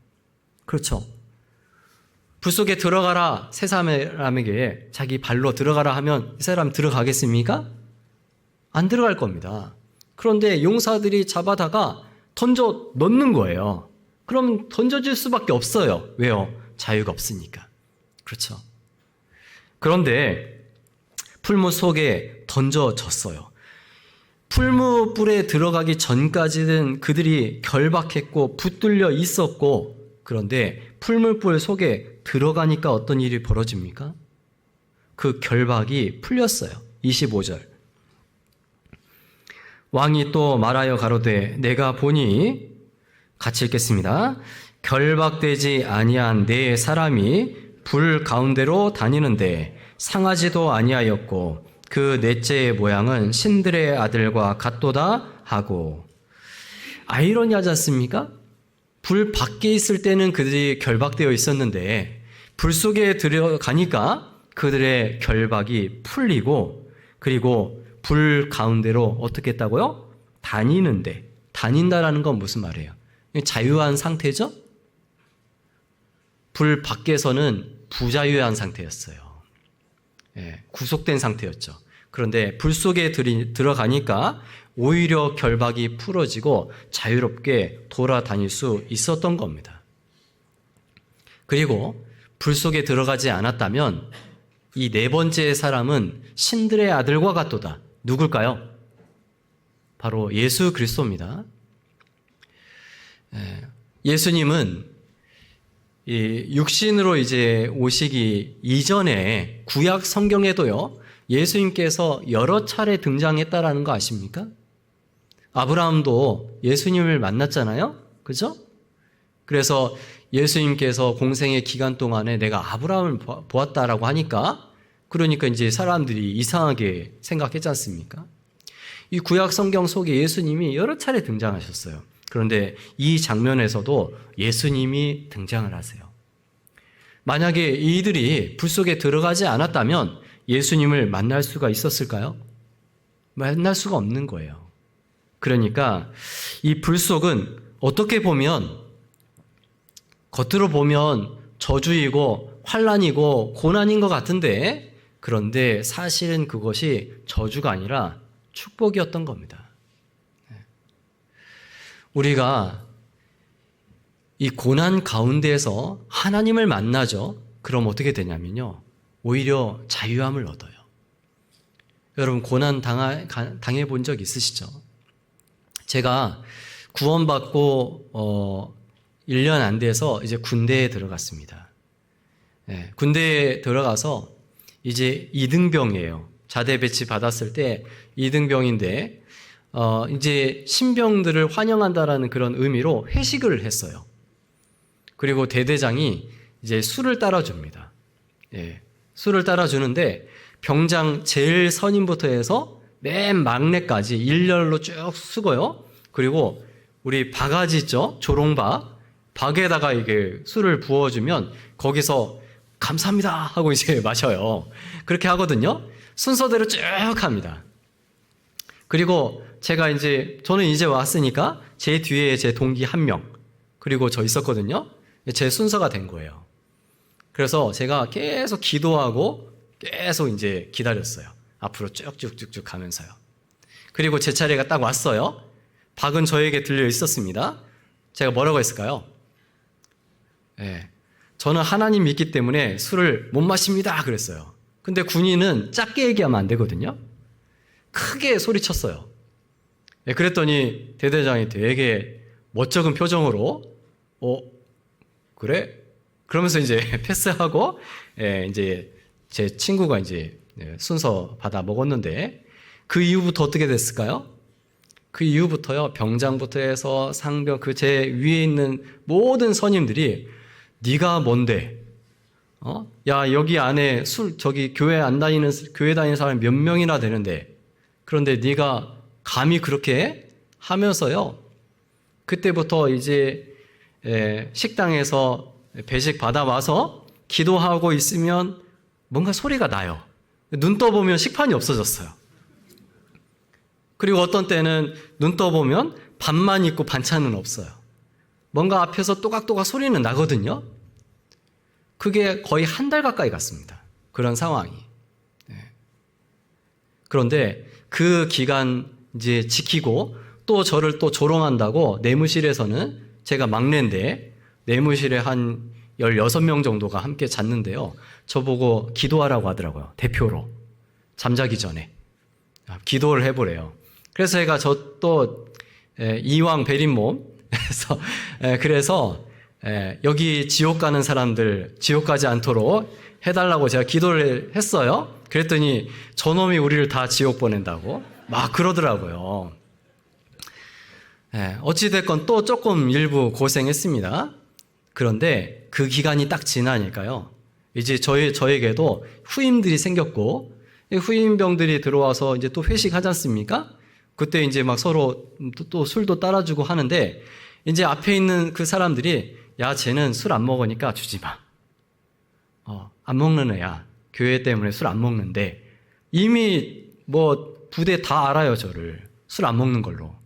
그렇죠? 불 속에 들어가라, 세 사람에게 자기 발로 들어가라 하면 이 사람 들어가겠습니까? 안 들어갈 겁니다. 그런데 용사들이 잡아다가 던져 넣는 거예요. 그럼 던져질 수밖에 없어요. 왜요? 자유가 없으니까. 그렇죠? 그런데 풀무 속에 던져졌어요. 풀무 뿔에 들어가기 전까지는 그들이 결박했고 붙들려 있었고, 그런데 풀무뿔 속에 들어가니까 어떤 일이 벌어집니까? 그 결박이 풀렸어요. 25절. 왕이 또 말하여 가로되 내가 보니, 같이 읽겠습니다. 결박되지 아니한 네 사람이 불 가운데로 다니는데 상하지도 아니하였고 그 넷째의 모양은 신들의 아들과 같도다 하고. 아이러니하지 않습니까? 불 밖에 있을 때는 그들이 결박되어 있었는데 불 속에 들어가니까 그들의 결박이 풀리고, 그리고 불 가운데로 어떻게 했다고요? 다니는데, 다닌다라는 건 무슨 말이에요? 자유한 상태죠? 불 밖에서는 부자유한 상태였어요. 구속된 상태였죠. 그런데 불 속에 들어가니까 오히려 결박이 풀어지고 자유롭게 돌아다닐 수 있었던 겁니다. 그리고 불 속에 들어가지 않았다면 이 네 번째 사람은 신들의 아들과 같도다. 누굴까요? 바로 예수 그리스도입니다. 예수님은 육신으로 이제 오시기 이전에 구약 성경에도요, 예수님께서 여러 차례 등장했다라는 거 아십니까? 아브라함도 예수님을 만났잖아요? 그죠? 그래서 예수님께서 공생의 기간 동안에 내가 아브라함을 보았다라고 하니까, 그러니까 이제 사람들이 이상하게 생각했지 않습니까? 이 구약 성경 속에 예수님이 여러 차례 등장하셨어요. 그런데 이 장면에서도 예수님이 등장을 하세요. 만약에 이들이 불 속에 들어가지 않았다면 예수님을 만날 수가 있었을까요? 만날 수가 없는 거예요. 그러니까 이 불 속은 어떻게 보면, 겉으로 보면 저주이고 환난이고 고난인 것 같은데, 그런데 사실은 그것이 저주가 아니라 축복이었던 겁니다. 우리가 이 고난 가운데에서 하나님을 만나죠. 그럼 어떻게 되냐면요, 오히려 자유함을 얻어요. 여러분, 고난 당해본 적 있으시죠? 제가 구원받고 1년 안 돼서 이제 군대에 들어갔습니다. 군대에 들어가서 이제 2등병이에요. 자대 배치 받았을 때 2등병인데 이제 신병들을 환영한다라는 그런 의미로 회식을 했어요. 그리고 대대장이 이제 술을 따라줍니다. 술을 따라주는데 병장 제일 선임부터 해서 맨 막내까지 일렬로 쭉 쓰고요. 그리고 우리 바가지 있죠? 조롱박. 박에다가 이게 술을 부어주면 거기서 감사합니다 하고 이제 마셔요. 그렇게 하거든요. 순서대로 쭉 합니다. 그리고 저는 이제 왔으니까 제 뒤에 제 동기 1명, 그리고 저 있었거든요. 제 순서가 된 거예요. 그래서 제가 계속 기도하고 계속 이제 기다렸어요. 앞으로 쭉쭉쭉쭉 가면서요. 그리고 제 차례가 딱 왔어요. 박은 저에게 들려 있었습니다. 제가 뭐라고 했을까요? 저는 하나님 믿기 때문에 술을 못 마십니다 그랬어요. 근데 군인은 작게 얘기하면 안 되거든요. 크게 소리쳤어요. 그랬더니 대대장이 되게 멋쩍은 표정으로 그래? 그러면서 이제 패스하고 이제 제 친구가 이제 순서 받아 먹었는데, 그 이후부터 어떻게 됐을까요? 그 이후부터요, 병장부터 해서 상병, 그 제 위에 있는 모든 선임들이 네가 뭔데? 야, 여기 안에 저기 교회 다니는 사람이 몇 명이나 되는데, 그런데 네가 감히 그렇게 하면서요, 그때부터 이제 식당에서 배식 받아와서 기도하고 있으면 뭔가 소리가 나요. 눈 떠보면 식판이 없어졌어요. 그리고 어떤 때는 눈 떠보면 밥만 있고 반찬은 없어요. 뭔가 앞에서 또각또각 소리는 나거든요. 그게 거의 한 달 가까이 갔습니다. 그런 상황이. 그런데 그 기간 이제 지키고 또 저를 또 조롱한다고 내무실에서는, 제가 막내인데 내무실에 한 16명 정도가 함께 잤는데요. 저보고 기도하라고 하더라고요. 대표로. 잠자기 전에. 기도를 해보래요. 그래서 제가 이왕 베린 몸, 그래서 여기 지옥 가는 사람들 지옥 가지 않도록 해달라고 제가 기도를 했어요. 그랬더니 저놈이 우리를 다 지옥 보낸다고 막 그러더라고요. 어찌됐건 또 조금 일부 고생했습니다. 그런데 그 기간이 딱 지나니까요. 이제 저에게도 후임들이 생겼고, 후임병들이 들어와서 이제 또 회식하지 않습니까? 그때 이제 막 서로 또 술도 따라주고 하는데, 이제 앞에 있는 그 사람들이, 야, 쟤는 술 안 먹으니까 주지 마. 안 먹는 애야. 교회 때문에 술 안 먹는데, 이미 뭐 부대 다 알아요, 저를. 술 안 먹는 걸로.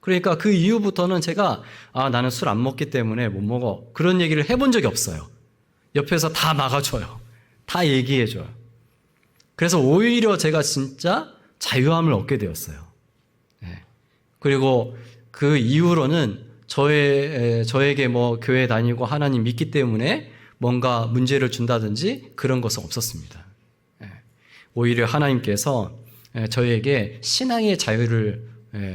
그러니까 그 이후부터는 제가 나는 술 안 먹기 때문에 못 먹어. 그런 얘기를 해본 적이 없어요. 옆에서 다 막아줘요. 다 얘기해줘요. 그래서 오히려 제가 진짜 자유함을 얻게 되었어요. 그리고 그 이후로는 저에게 뭐 교회 다니고 하나님 믿기 때문에 뭔가 문제를 준다든지 그런 것은 없었습니다. 오히려 하나님께서 저에게 신앙의 자유를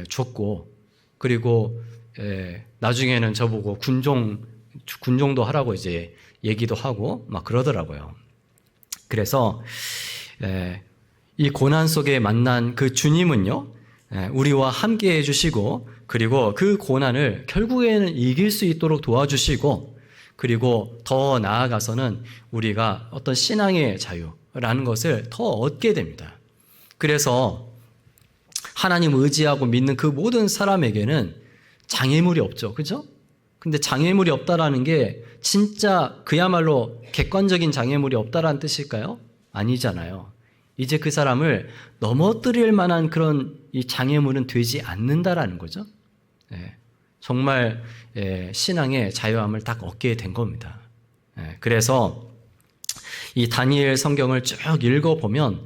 줬고, 그리고 나중에는 저보고 군종도 하라고 이제 얘기도 하고 막 그러더라고요. 그래서 이 고난 속에 만난 그 주님은요, 우리와 함께 해주시고, 그리고 그 고난을 결국에는 이길 수 있도록 도와주시고, 그리고 더 나아가서는 우리가 어떤 신앙의 자유라는 것을 더 얻게 됩니다. 그래서 하나님 의지하고 믿는 그 모든 사람에게는 장애물이 없죠. 그죠? 근데 장애물이 없다라는 게 진짜 그야말로 객관적인 장애물이 없다라는 뜻일까요? 아니잖아요. 이제 그 사람을 넘어뜨릴 만한 그런 이 장애물은 되지 않는다라는 거죠. 정말 신앙의 자유함을 딱 얻게 된 겁니다. 그래서 이 다니엘 성경을 쭉 읽어보면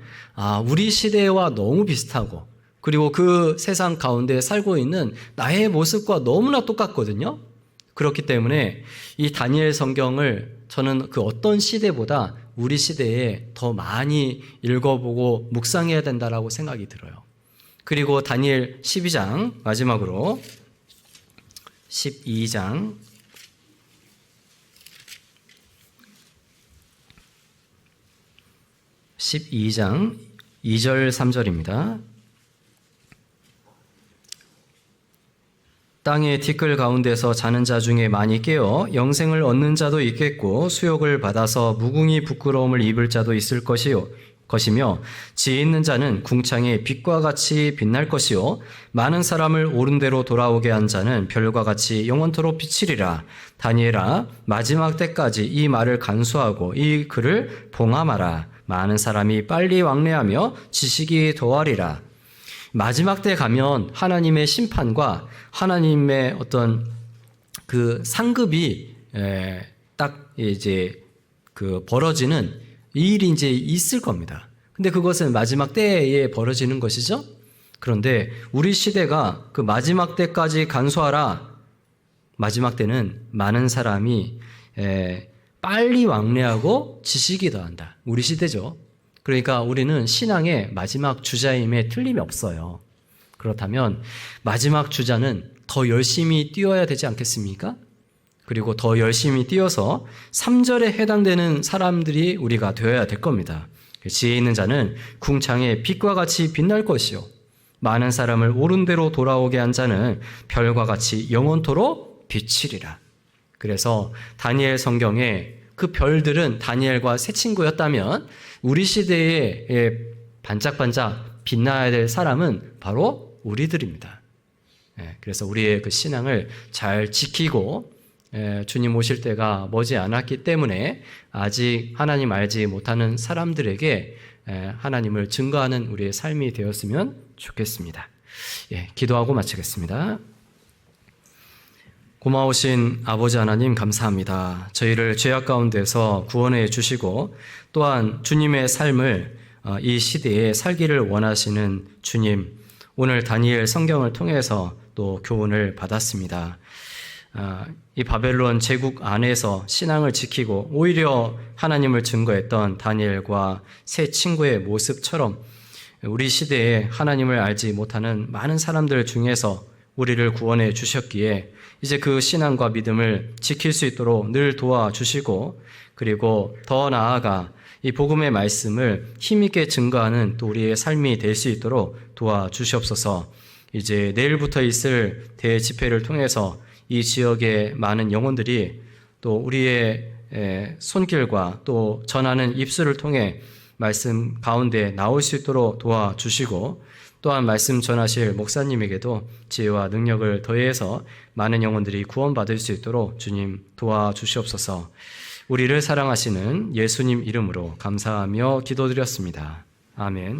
우리 시대와 너무 비슷하고, 그리고 그 세상 가운데 살고 있는 나의 모습과 너무나 똑같거든요. 그렇기 때문에 이 다니엘 성경을 저는 그 어떤 시대보다 우리 시대에 더 많이 읽어보고 묵상해야 된다라고 생각이 들어요. 그리고 다니엘 12장 마지막으로 12장 2절 3절입니다. 땅의 티끌 가운데서 자는 자 중에 많이 깨어 영생을 얻는 자도 있겠고, 수욕을 받아서 무궁히 부끄러움을 입을 자도 있을 것이며, 지혜 있는 자는 궁창의 빛과 같이 빛날 것이요, 많은 사람을 옳은 대로 돌아오게 한 자는 별과 같이 영원토록 비치리라. 다니엘아, 마지막 때까지 이 말을 간수하고 이 글을 봉함하라. 많은 사람이 빨리 왕래하며 지식이 더하리라. 마지막 때 가면 하나님의 심판과 하나님의 어떤 그 상급이 딱 이제 그 벌어지는 이 일이 이제 있을 겁니다. 근데 그것은 마지막 때에 벌어지는 것이죠. 그런데 우리 시대가 그 마지막 때까지 간수하라. 마지막 때는 많은 사람이 빨리 왕래하고 지식이 더한다. 우리 시대죠. 그러니까 우리는 신앙의 마지막 주자임에 틀림이 없어요. 그렇다면 마지막 주자는 더 열심히 뛰어야 되지 않겠습니까? 그리고 더 열심히 뛰어서 3절에 해당되는 사람들이 우리가 되어야 될 겁니다. 지혜 있는 자는 궁창의 빛과 같이 빛날 것이요, 많은 사람을 옳은 대로 돌아오게 한 자는 별과 같이 영원토록 비치리라. 그래서 다니엘 성경에 그 별들은 다니엘과 새 친구였다면 우리 시대에 반짝반짝 빛나야 될 사람은 바로 우리들입니다. 그래서 우리의 그 신앙을 잘 지키고 주님 오실 때가 머지 않았기 때문에 아직 하나님 알지 못하는 사람들에게 하나님을 증거하는 우리의 삶이 되었으면 좋겠습니다. 기도하고 마치겠습니다. 고마우신 아버지 하나님 감사합니다. 저희를 죄악 가운데서 구원해 주시고, 또한 주님의 삶을 이 시대에 살기를 원하시는 주님, 오늘 다니엘 성경을 통해서 또 교훈을 받았습니다. 이 바벨론 제국 안에서 신앙을 지키고 오히려 하나님을 증거했던 다니엘과 세 친구의 모습처럼 우리 시대에 하나님을 알지 못하는 많은 사람들 중에서 우리를 구원해 주셨기에 이제 그 신앙과 믿음을 지킬 수 있도록 늘 도와주시고, 그리고 더 나아가 이 복음의 말씀을 힘있게 증거하는 또 우리의 삶이 될 수 있도록 도와주시옵소서. 이제 내일부터 있을 대집회를 통해서 이 지역의 많은 영혼들이 또 우리의 손길과 또 전하는 입술을 통해 말씀 가운데 나올 수 있도록 도와주시고, 또한 말씀 전하실 목사님에게도 지혜와 능력을 더해서 많은 영혼들이 구원받을 수 있도록 주님 도와주시옵소서. 우리를 사랑하시는 예수님 이름으로 감사하며 기도드렸습니다. 아멘.